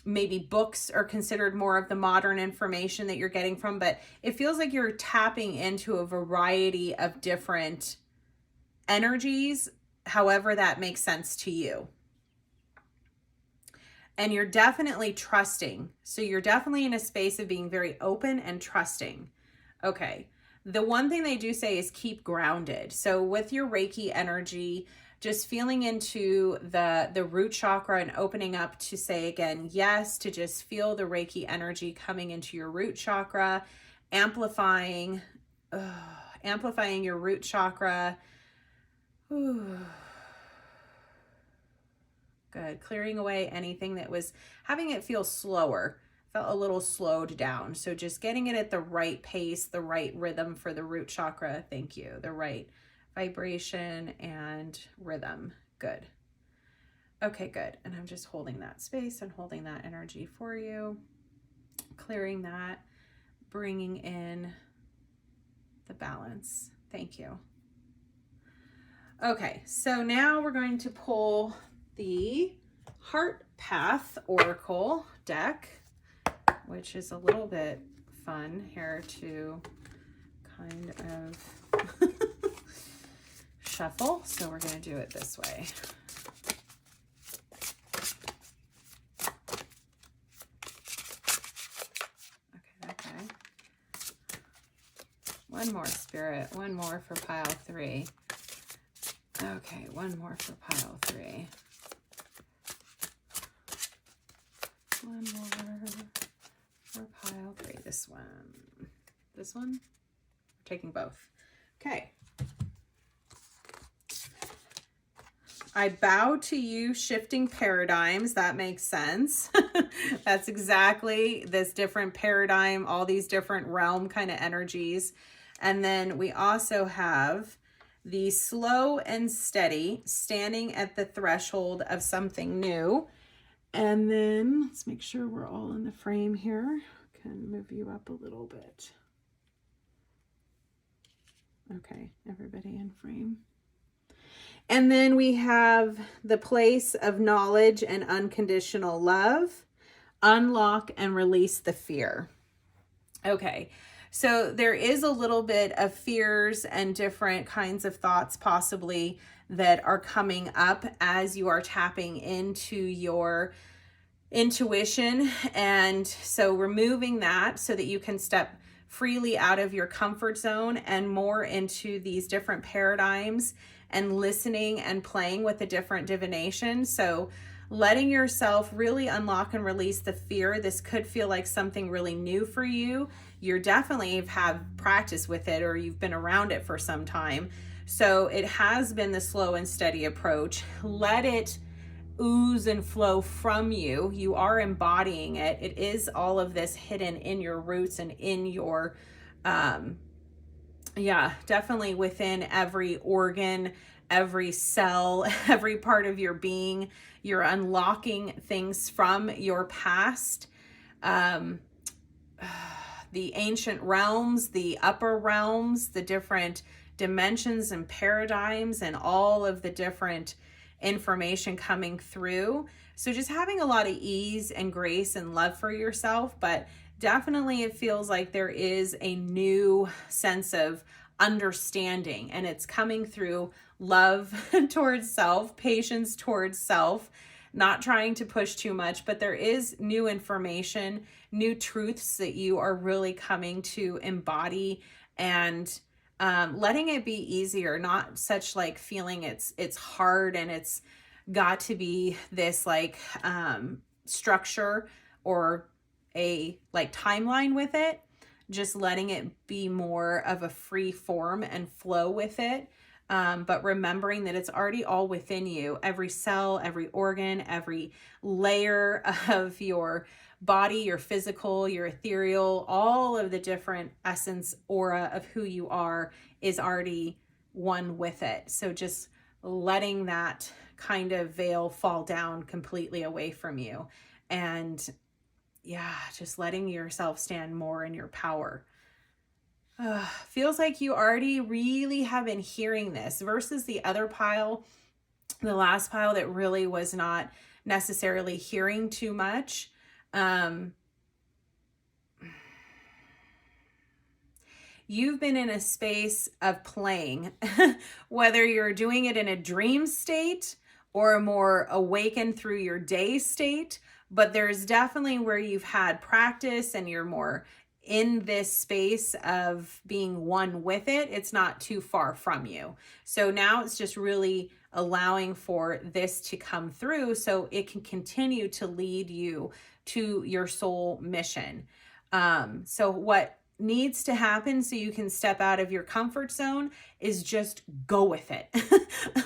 maybe books are considered more of the modern information that you're getting from, but it feels like you're tapping into a variety of different energies, however that makes sense to you. And you're definitely trusting. So you're definitely in a space of being very open and trusting. Okay. The one thing they do say is keep grounded. So with your Reiki energy, just feeling into the root chakra and opening up to say again, yes, to just feel the Reiki energy coming into your root chakra, amplifying your root chakra. Ooh. Good. Clearing away anything that was having it feel slower. Felt a little slowed down. So just getting it at the right pace, the right rhythm for the root chakra. Thank you. The right vibration and rhythm. Good. Okay, good. And I'm just holding that space and holding that energy for you. Clearing that, bringing in the balance. Thank you. Okay, so now we're going to pull the Heart Path Oracle deck, which is a little bit fun here to kind of shuffle. So we're going to do it this way. Okay. One more, Spirit. One more for pile 3. Okay, one more for pile 3. One more for pile 3. This one. This one? We're taking both. Okay. I bow to you, shifting paradigms. That makes sense. That's exactly this different paradigm, all these different realm kind of energies. And then we also have the slow and steady, standing at the threshold of something new. And then let's make sure we're all in the frame here. Can move you up a little bit. Okay, everybody in frame. And then we have the place of knowledge and unconditional love. Unlock and release the fear. Okay, so there is a little bit of fears and different kinds of thoughts possibly that are coming up as you are tapping into your intuition. And so removing that so that you can step freely out of your comfort zone and more into these different paradigms and listening and playing with the different divination. So letting yourself really unlock and release the fear. This could feel like something really new for you. You're definitely have practice with it, or you've been around it for some time. So it has been the slow and steady approach. Let it ooze and flow from you. You are embodying it. It is all of this hidden in your roots and in your definitely within every organ, every cell, every part of your being. You're unlocking things from your past, the ancient realms, the upper realms, the different dimensions and paradigms, and all of the different information coming through. So just having a lot of ease and grace and love for yourself, but definitely it feels like there is a new sense of understanding, and it's coming through love towards self, patience towards self, not trying to push too much, but there is new information, new truths that you are really coming to embody, and letting it be easier, not such like feeling it's hard and it's got to be this like structure or a like timeline with it. Just letting it be more of a free form and flow with it. But remembering that it's already all within you, every cell, every organ, every layer of your body, your physical, your ethereal, all of the different essence aura of who you are is already one with it. So just letting that kind of veil fall down completely away from you. And just letting yourself stand more in your power. Feels like you already really have been hearing this versus the other pile, the last pile that really was not necessarily hearing too much. You've been in a space of playing, whether you're doing it in a dream state or a more awakened through your day state, but there's definitely where you've had practice and you're more in this space of being one with it. It's not too far from you. So now it's just really allowing for this to come through so it can continue to lead you to your soul mission. So what needs to happen so you can step out of your comfort zone is just go with it.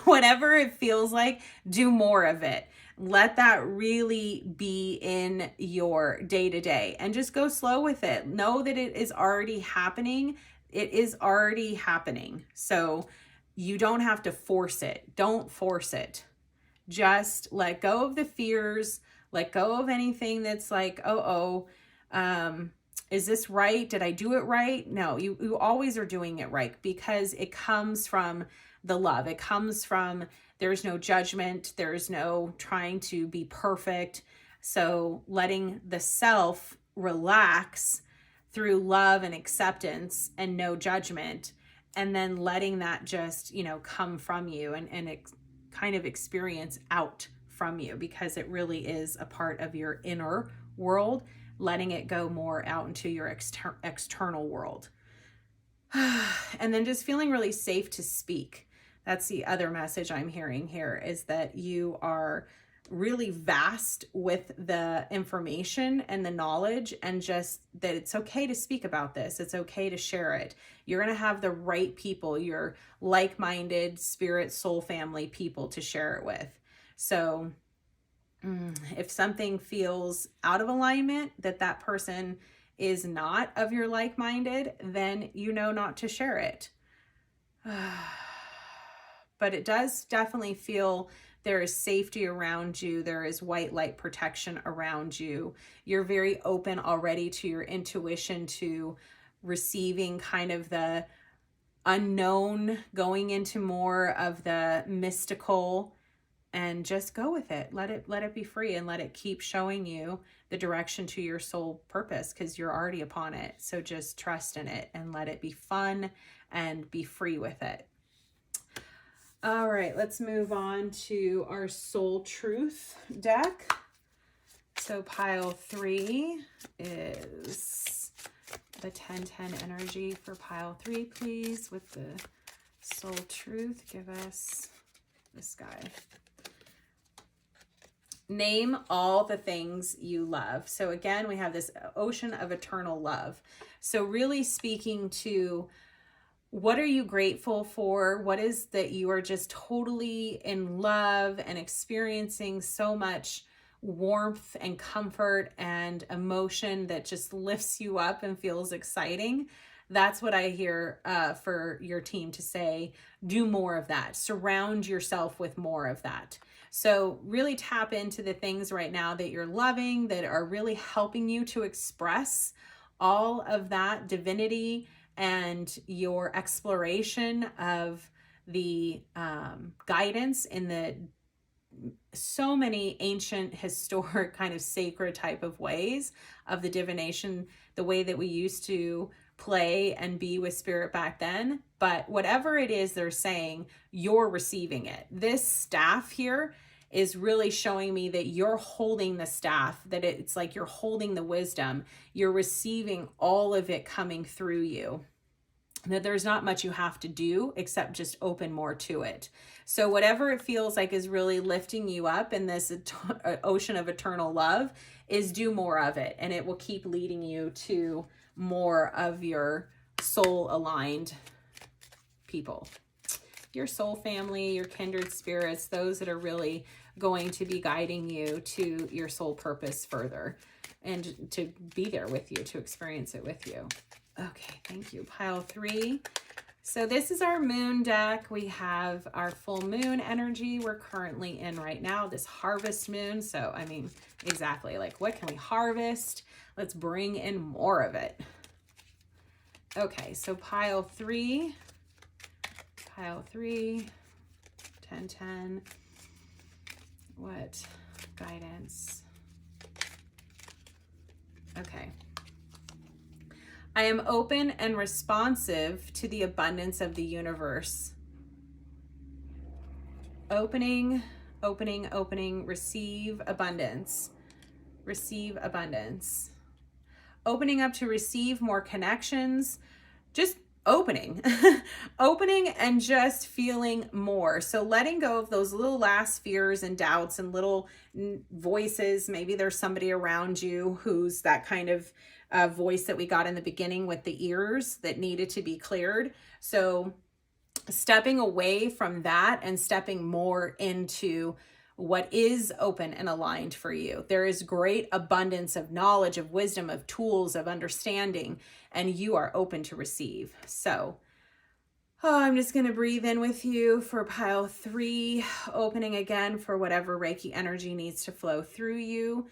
Whatever it feels like, do more of it. Let that really be in your day-to-day and just go slow with it. Know that it is already happening. It is already happening. So you don't have to force it. Don't force it. Just let go of the fears. Let go of anything that's like, is this right? Did I do it right? No, you always are doing it right because it comes from the love. It comes from, there's no judgment. There's no trying to be perfect. So letting the self relax through love and acceptance and no judgment, and then letting that just, come from you and kind of experience out from you, because it really is a part of your inner world, letting it go more out into your external world. And then just feeling really safe to speak. That's the other message I'm hearing here, is that you are really vast with the information and the knowledge, and just that it's okay to speak about this. It's okay to share it. You're going to have the right people, your like-minded spirit, soul family people to share it with. So if something feels out of alignment, that person is not of your like-minded, then you know not to share it. But it does definitely feel there is safety around you. There is white light protection around you. You're very open already to your intuition, to receiving kind of the unknown, going into more of the mystical, and just go with it. Let it be free, and let it keep showing you the direction to your soul purpose, because you're already upon it. So just trust in it and let it be fun and be free with it. All right, let's move on to our Soul Truth deck. So pile 3 is the 10-10 energy for pile 3, please, with the Soul Truth. Give us this guy. Name all the things you love. So again, we have this ocean of eternal love. So really speaking to, what are you grateful for? What is that you are just totally in love and experiencing so much warmth and comfort and emotion that just lifts you up and feels exciting? That's what I hear for your team to say. Do more of that. Surround yourself with more of that. So really tap into the things right now that you're loving, that are really helping you to express all of that divinity and your exploration of the guidance in the so many ancient, historic, kind of sacred type of ways of the divination, the way that we used to play and be with spirit back then. But whatever it is they're saying, you're receiving it. This staff here is really showing me that you're holding the staff, that it's like you're holding the wisdom. You're receiving all of it coming through you. That there's not much you have to do except just open more to it. So whatever it feels like is really lifting you up in this ocean of eternal love, is do more of it. And it will keep leading you to more of your soul aligned people, your soul family, your kindred spirits, those that are really going to be guiding you to your soul purpose further, and to be there with you, to experience it with you. Okay, thank you. Pile 3. So this is our moon deck. We have our full moon energy we're currently in right now, this harvest moon. So, I mean, exactly, like, what can we harvest? Let's bring in more of it. Okay, so pile 3, 10-10. What guidance? Okay. I am open and responsive to the abundance of the universe. Opening, opening, opening, receive abundance. Receive abundance. Opening up to receive more connections. Just opening. Opening and just feeling more. So letting go of those little last fears and doubts and little voices. Maybe there's somebody around you who's that kind of voice that we got in the beginning with the ears that needed to be cleared. So stepping away from that and stepping more into what is open and aligned for you. There is great abundance of knowledge, of wisdom, of tools, of understanding, and you are open to receive. So I'm just going to breathe in with you for pile 3, opening again for whatever Reiki energy needs to flow through you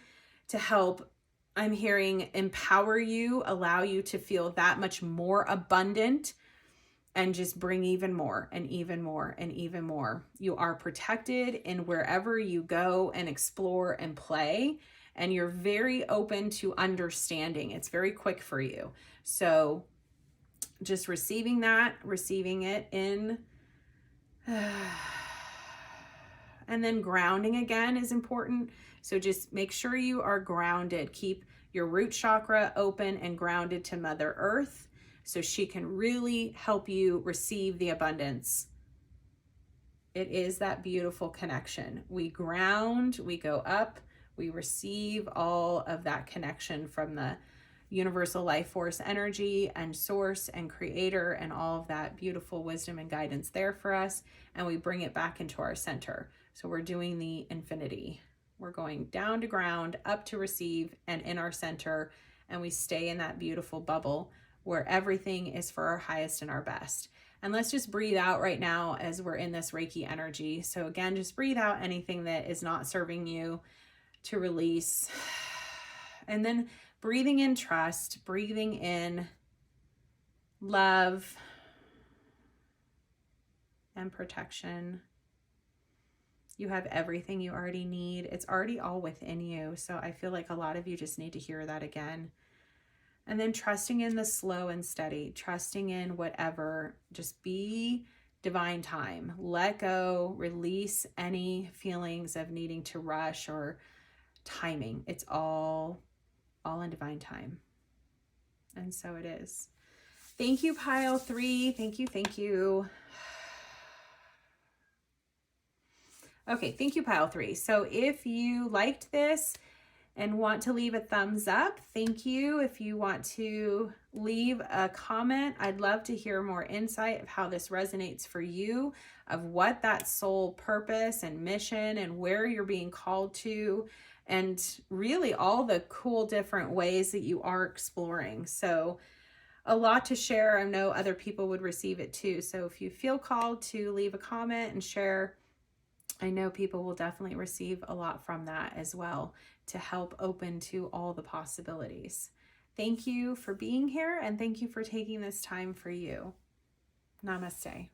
to help. I'm hearing empower you, allow you to feel that much more abundant, and just bring even more and even more and even more. You are protected in wherever you go and explore and play, and you're very open to understanding. It's very quick for you. So just receiving that, receiving it in, and then grounding again is important. So just make sure you are grounded. Keep your root chakra open and grounded to Mother Earth, so she can really help you receive the abundance. It is that beautiful connection. We ground, we go up, we receive all of that connection from the universal life force energy and source and creator and all of that beautiful wisdom and guidance there for us. And we bring it back into our center. So we're doing the infinity. We're going down to ground, up to receive, and in our center. And we stay in that beautiful bubble where everything is for our highest and our best. And let's just breathe out right now as we're in this Reiki energy. So again, just breathe out anything that is not serving you to release. And then breathing in trust, breathing in love and protection. You have everything you already need. It's already all within you. So I feel like a lot of you just need to hear that again. And then trusting in the slow and steady, trusting in whatever, just be divine time. Let go, release any feelings of needing to rush or timing. It's all in divine time. And so it is. Thank you, pile 3. Thank you. Thank you. Okay, thank you, pile 3. So if you liked this and want to leave a thumbs up, thank you. If you want to leave a comment, I'd love to hear more insight of how this resonates for you, of what that soul purpose and mission and where you're being called to, and really all the cool different ways that you are exploring. So a lot to share. I know other people would receive it too. So if you feel called to leave a comment and share, I know people will definitely receive a lot from that as well to help open to all the possibilities. Thank you for being here, and thank you for taking this time for you. Namaste.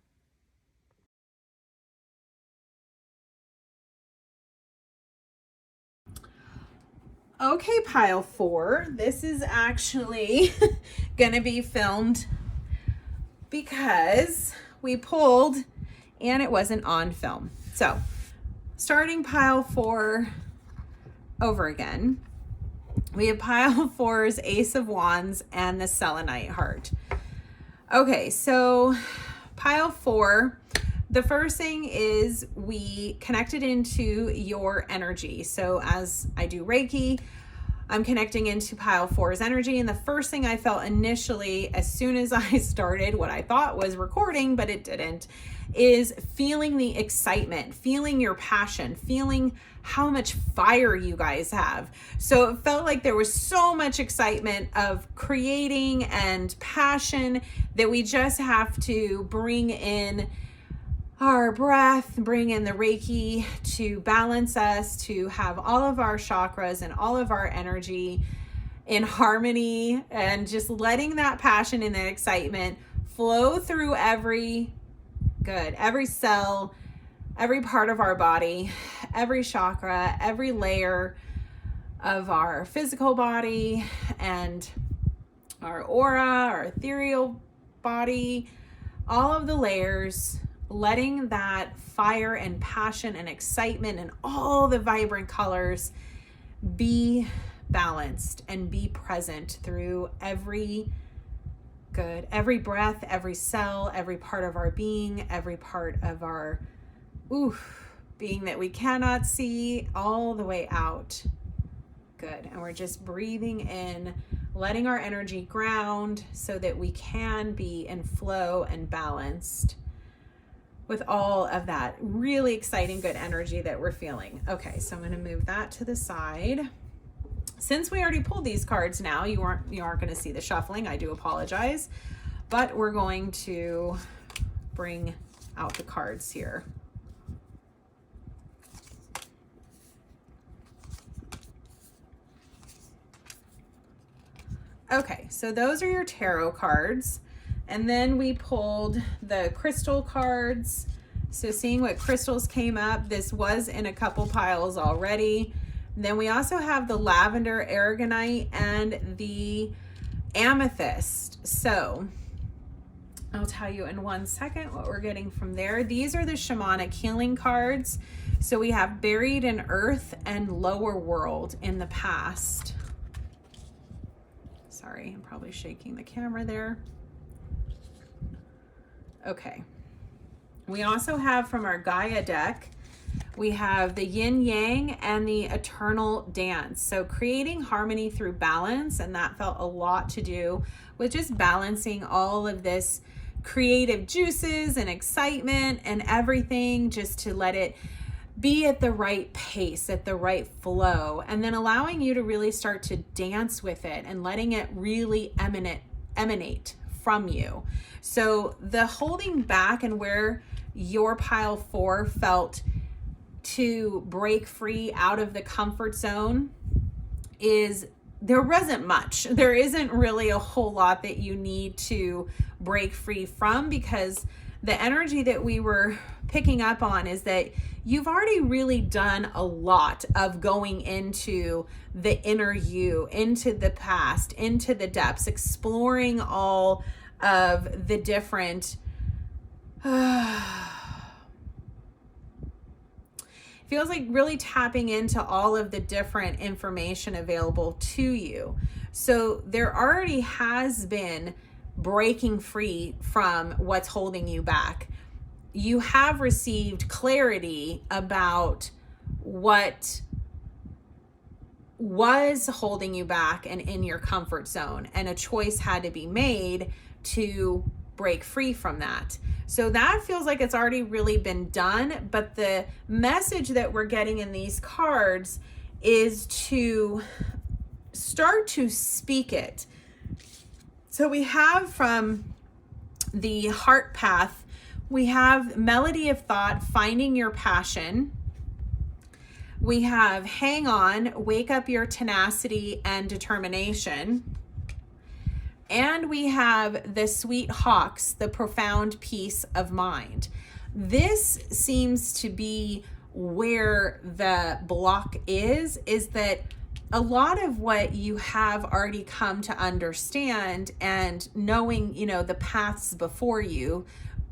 Okay, pile 4. This is actually going to be filmed because we pulled and it wasn't on film. So starting pile 4 over again, we have pile 4's Ace of Wands and the Selenite heart. Okay, so pile 4, the first thing is we connected into your energy. So as I do Reiki, I'm connecting into pile 4's energy. And the first thing I felt initially, as soon as I started what I thought was recording, but it didn't, is feeling the excitement, feeling your passion, feeling how much fire you guys have. So it felt like there was so much excitement of creating and passion that we just have to bring in our breath, bring in the Reiki to balance us, to have all of our chakras and all of our energy in harmony, and just letting that passion and that excitement flow through every cell, every part of our body, every chakra, every layer of our physical body and our aura, our ethereal body, all of the layers, letting that fire and passion and excitement and all the vibrant colors be balanced and be present through every breath, every cell, every part of our being, every part of our being that we cannot see, all the way out. Good. And we're just breathing in, letting our energy ground so that we can be in flow and balanced with all of that really exciting, good energy that we're feeling. Okay, so I'm going to move that to the side. Since we already pulled these cards now, you aren't going to see the shuffling. I do apologize, but we're going to bring out the cards here. Okay, so those are your tarot cards. And then we pulled the crystal cards. So seeing what crystals came up, this was in a couple piles already. Then we also have the lavender aragonite and the amethyst. So I'll tell you in 1 second what we're getting from there. These are the shamanic healing cards. So we have buried in earth and lower world in the past. Sorry, I'm probably shaking the camera there. Okay. We also have from our Gaia deck, we have the yin yang and the eternal dance. So creating harmony through balance, and that felt a lot to do with just balancing all of this creative juices and excitement and everything, just to let it be at the right pace, at the right flow, and then allowing you to really start to dance with it and letting it really emanate from you. So the holding back and where your pile 4 felt to break free out of the comfort zone is there wasn't much. There isn't really a whole lot that you need to break free from, because the energy that we were picking up on is that you've already really done a lot of going into the inner you, into the past, into the depths, exploring all of the different feels like really tapping into all of the different information available to you. So there already has been breaking free from what's holding you back. You have received clarity about what was holding you back and in your comfort zone, and a choice had to be made to break free from that. So that feels like it's already really been done, but the message that we're getting in these cards is to start to speak it. So we have from the heart path, we have melody of thought, finding your passion. We have hang on, wake up your tenacity and determination. And we have the sweet hawks, the profound peace of mind. This seems to be where the block is that a lot of what you have already come to understand, and knowing, the paths before you,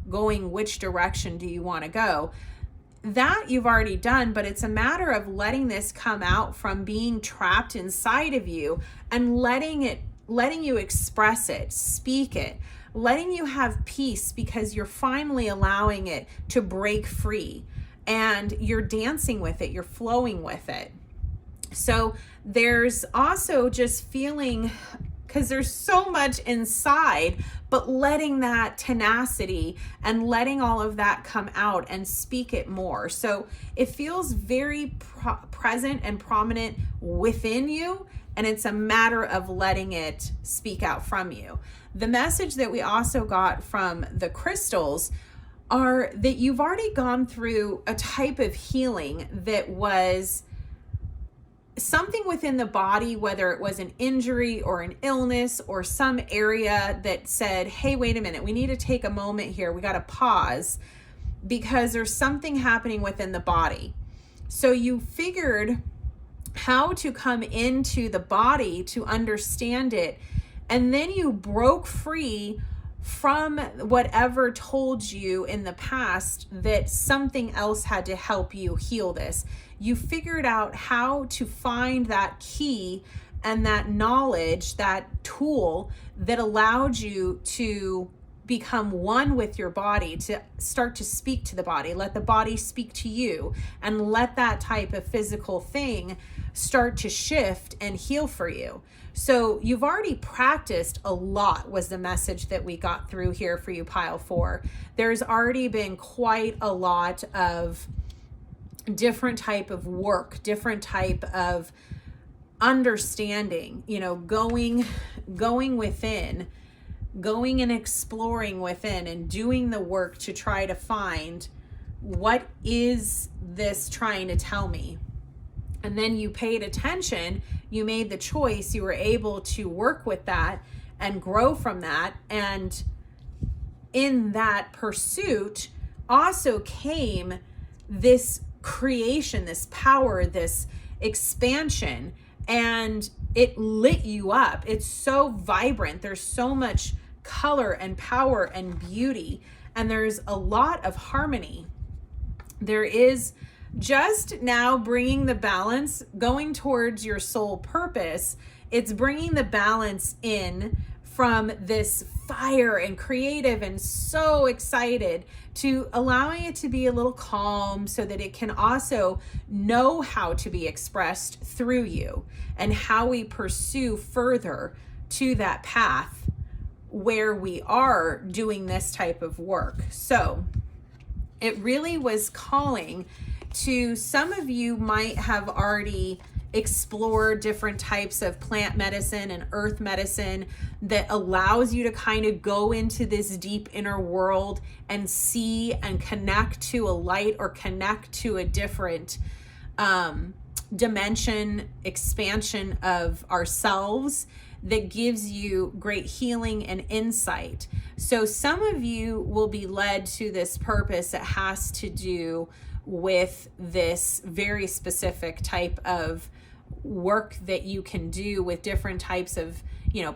going which direction do you want to go, that you've already done, but it's a matter of letting this come out from being trapped inside of you and letting you express it, speak it, letting you have peace, because you're finally allowing it to break free and you're dancing with it, you're flowing with it. So there's also just feeling, because there's so much inside, but letting that tenacity and letting all of that come out and speak it more. So it feels very present and prominent within you, and it's a matter of letting it speak out from you. The message that we also got from the crystals are that you've already gone through a type of healing that was something within the body, whether it was an injury or an illness or some area that said, hey, wait a minute, we need to take a moment here. We got to pause because there's something happening within the body. So you figured how to come into the body to understand it, and then you broke free from whatever told you in the past that something else had to help you heal this. You figured out how to find that key and that knowledge, that tool that allowed you to become one with your body, to start to speak to the body, let the body speak to you, and let that type of physical thing start to shift and heal for you. So you've already practiced a lot, was the message that we got through here for you, pile 4. There's already been quite a lot of different type of work, different type of understanding, going within, going and exploring within and doing the work to try to find, what is this trying to tell me? And then you paid attention, you made the choice, you were able to work with that and grow from that. And in that pursuit also came this creation, this power, this expansion, and it lit you up. It's so vibrant. There's so much color and power and beauty, and there's a lot of harmony. There is just now bringing the balance, going towards your soul purpose. It's bringing the balance in from this fire and creative and so excited to allowing it to be a little calm so that it can also know how to be expressed through you and how we pursue further to that path where we are doing this type of work. So it really was calling to some of you might have already explored different types of plant medicine and earth medicine that allows you to kind of go into this deep inner world and see and connect to a light or connect to a different dimension, expansion of ourselves that gives you great healing and insight. So some of you will be led to this purpose that has to do with this very specific type of work that you can do with different types of,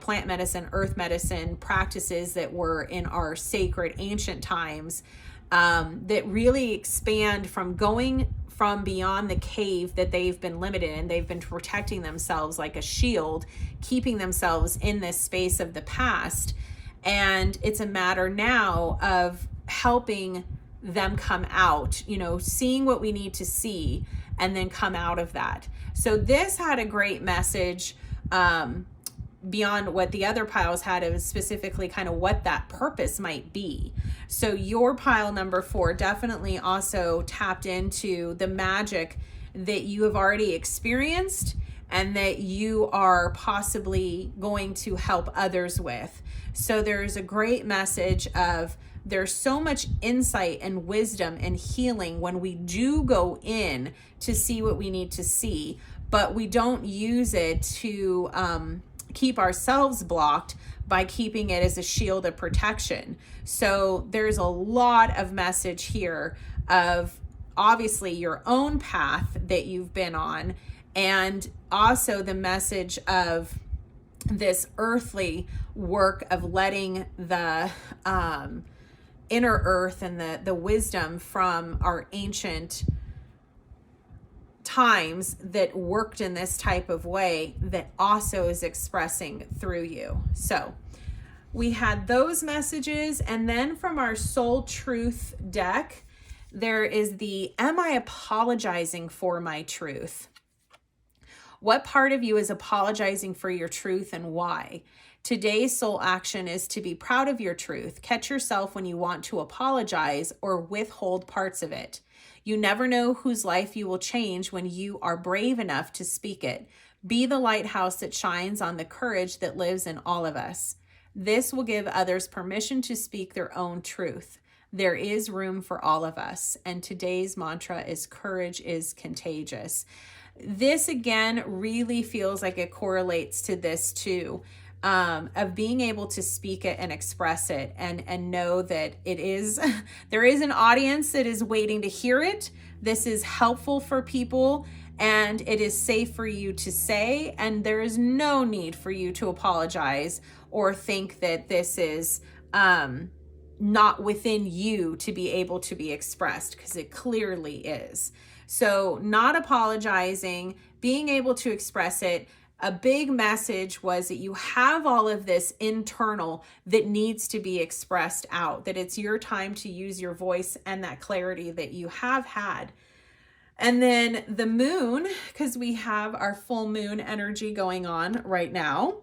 plant medicine, earth medicine practices that were in our sacred ancient times, that really expand from going from beyond the cave that they've been limited in. They've been protecting themselves like a shield, keeping themselves in this space of the past. And it's a matter now of helping them come out, seeing what we need to see and then come out of that. So this had a great message beyond what the other piles had. It was specifically kind of what that purpose might be. So your pile number 4 definitely also tapped into the magic that you have already experienced and that you are possibly going to help others with. So there's a great message of there's so much insight and wisdom and healing when we do go in to see what we need to see, but we don't use it to keep ourselves blocked by keeping it as a shield of protection. So there's a lot of message here of obviously your own path that you've been on, and also the message of this earthly work of letting the inner earth and the wisdom from our ancient times that worked in this type of way that also is expressing through you. So we had those messages, and then from our soul truth deck there is the am I apologizing for my truth? What part of you is apologizing for your truth and why? Today's soul action is to be proud of your truth. Catch yourself when you want to apologize or withhold parts of it. You never know whose life you will change when you are brave enough to speak it. Be the lighthouse that shines on the courage that lives in all of us. This will give others permission to speak their own truth. There is room for all of us. And today's mantra is courage is contagious. This again really feels like it correlates to this too. Of being able to speak it and express it and know that it is, there is an audience that is waiting to hear it. This is helpful for people and it is safe for you to say, and there is no need for you to apologize or think that this is not within you to be able to be expressed, because it clearly is. So not apologizing, being able to express it. A big message was that you have all of this internal that needs to be expressed out, that it's your time to use your voice and that clarity that you have had. And then the moon, because we have our full moon energy going on right now.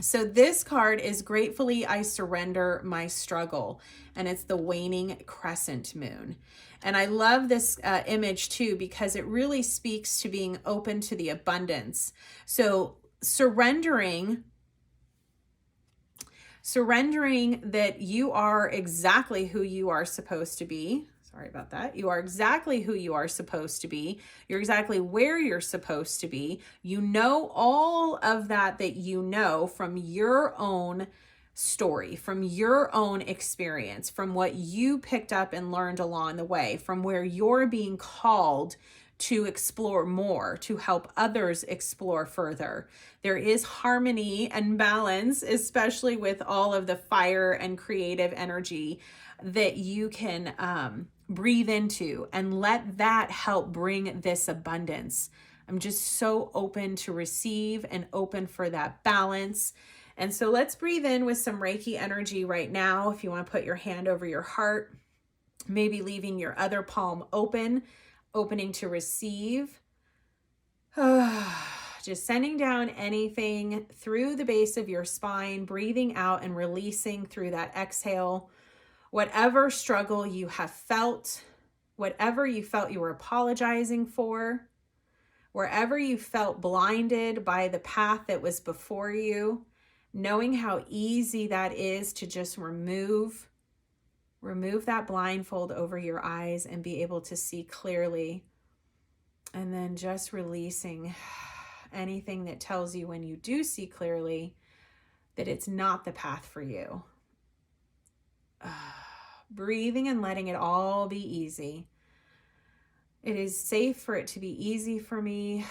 So this card is Gratefully I Surrender My Struggle, and it's the waning crescent moon. And I love this image too, because it really speaks to being open to the abundance. So surrendering that you are exactly who you are supposed to be. Sorry about that. You are exactly who you are supposed to be. You're exactly where you're supposed to be. You know all of that you know from your own story, from your own experience, from what you picked up and learned along the way, from where you're being called to explore more, to help others explore further. There is harmony and balance, especially with all of the fire and creative energy that you can breathe into, and let that help bring this abundance. I'm just so open to receive and open for that balance. And so let's breathe in with some Reiki energy right now. If you want to put your hand over your heart, maybe leaving your other palm open, opening to receive. Just sending down anything through the base of your spine, breathing out and releasing through that exhale. Whatever struggle you have felt, whatever you felt you were apologizing for, wherever you felt blinded by the path that was before you, knowing how easy that is to just remove that blindfold over your eyes and be able to see clearly. And then just releasing anything that tells you when you do see clearly that it's not the path for you. Breathing and letting it all be easy. It is safe for it to be easy for me.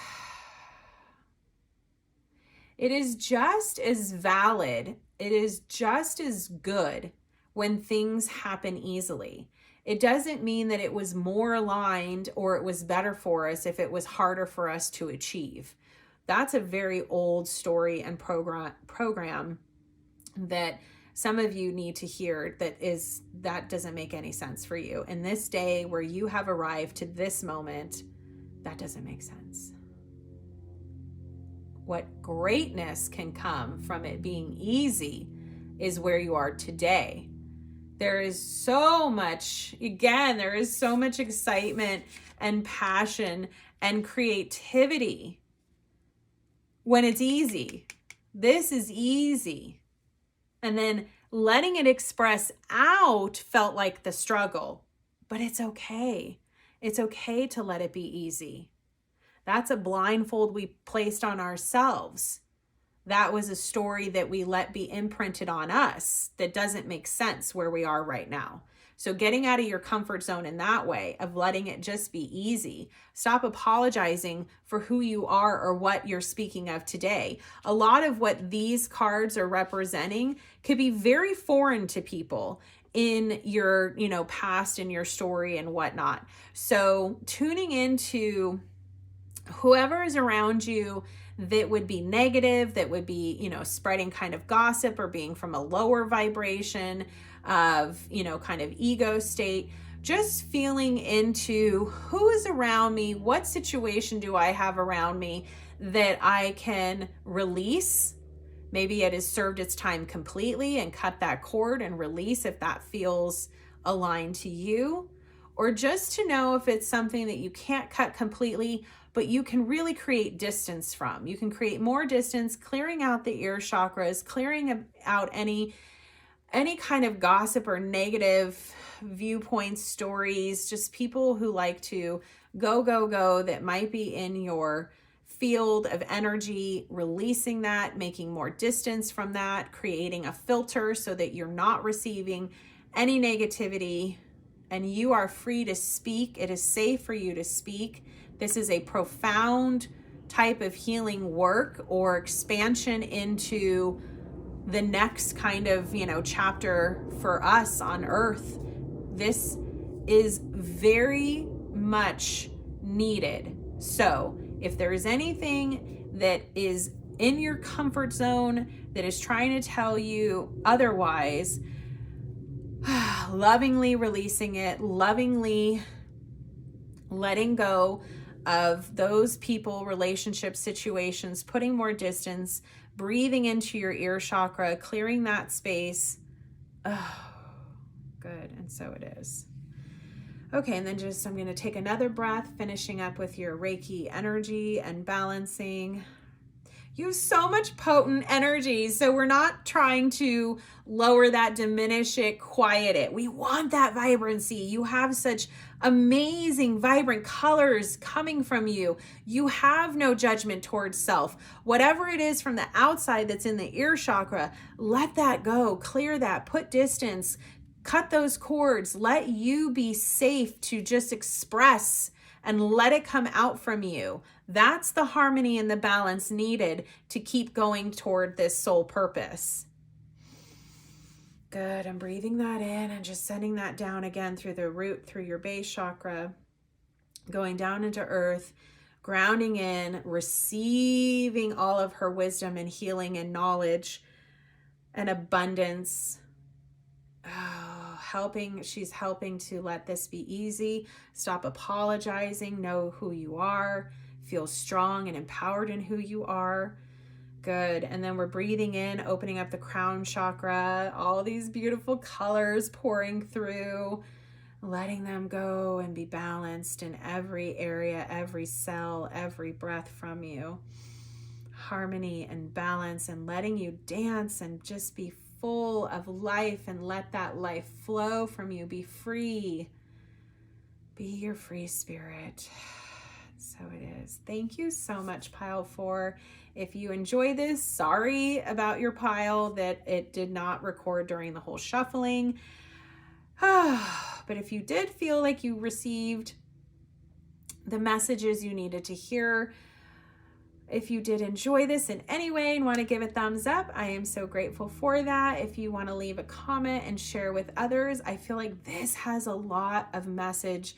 It is just as valid. It is just as good when things happen easily. It doesn't mean that it was more aligned or it was better for us if it was harder for us to achieve. That's a very old story and program that some of you need to hear that doesn't make any sense for you. In this day where you have arrived to this moment, that doesn't make sense. What greatness can come from it being easy is where you are today. There is so much excitement and passion and creativity when it's easy. This is easy. And then letting it express out felt like the struggle, but it's okay. It's okay to let it be easy. That's a blindfold we placed on ourselves. That was a story that we let be imprinted on us that doesn't make sense where we are right now. So getting out of your comfort zone in that way of letting it just be easy. Stop apologizing for who you are or what you're speaking of today. A lot of what these cards are representing could be very foreign to people in your, past and your story and whatnot. So tuning into whoever is around you that would be negative, that would be, spreading kind of gossip or being from a lower vibration of, kind of ego state, just feeling into who is around me, what situation do I have around me that I can release. Maybe it has served its time completely and cut that cord and release if that feels aligned to you, or just to know if it's something that you can't cut completely, but you can really create distance from. You can create more distance, clearing out the ear chakras, clearing out any kind of gossip or negative viewpoints, stories, just people who like to go, that might be in your field of energy, releasing that, making more distance from that, creating a filter so that you're not receiving any negativity and you are free to speak. It is safe for you to speak. This is a profound type of healing work or expansion into the next kind of, chapter for us on earth. This is very much needed. So if there is anything that is in your comfort zone that is trying to tell you otherwise, lovingly releasing it, lovingly letting go of those people, relationships, situations, putting more distance, breathing into your ear chakra, clearing that space. Oh, good. And so it is. Okay, and then I'm going to take another breath, finishing up with your Reiki energy and balancing. You have so much potent energy, so we're not trying to lower that, diminish it, quiet it. We want that vibrancy. You have such amazing, vibrant colors coming from you. You have no judgment towards self. Whatever it is from the outside that's in the ear chakra, let that go, clear that, put distance, cut those cords, let you be safe to just express and let it come out from you. That's the harmony and the balance needed to keep going toward this soul purpose. Good. I'm breathing that in and just sending that down again through the root, through your base chakra, going down into earth, grounding in, receiving all of her wisdom and healing and knowledge and abundance. Oh, she's helping to let this be easy. Stop apologizing. Know who you are. Feel strong and empowered in who you are. Good. And then we're breathing in, opening up the crown chakra, all these beautiful colors pouring through, letting them go and be balanced in every area, every cell, every breath from you. Harmony and balance, and letting you dance and just be full of life and let that life flow from you. Be free. Be your free spirit. So it is. Thank you so much, Pile 4. If you enjoy this, sorry about your pile that it did not record during the whole shuffling. But if you did feel like you received the messages you needed to hear, if you did enjoy this in any way and want to give a thumbs up, I am so grateful for that. If you want to leave a comment and share with others, I feel like this has a lot of message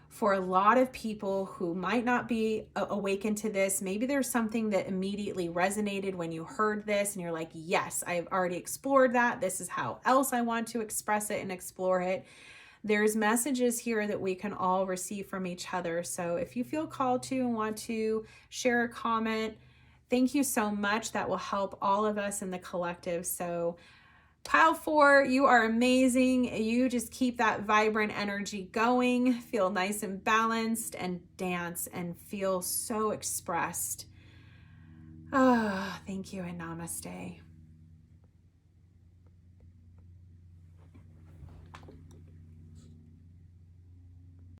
for a lot of people who might not be awakened to this. Maybe there's something that immediately resonated when you heard this and you're like, yes, I've already explored that. This is how else I want to express it and explore it. There's messages here that we can all receive from each other. So if you feel called to and want to share a comment, thank you so much. That will help all of us in the collective. So Pile 4, you are amazing. You just keep that vibrant energy going, feel nice and balanced, and dance and feel so expressed. Oh, thank you and namaste.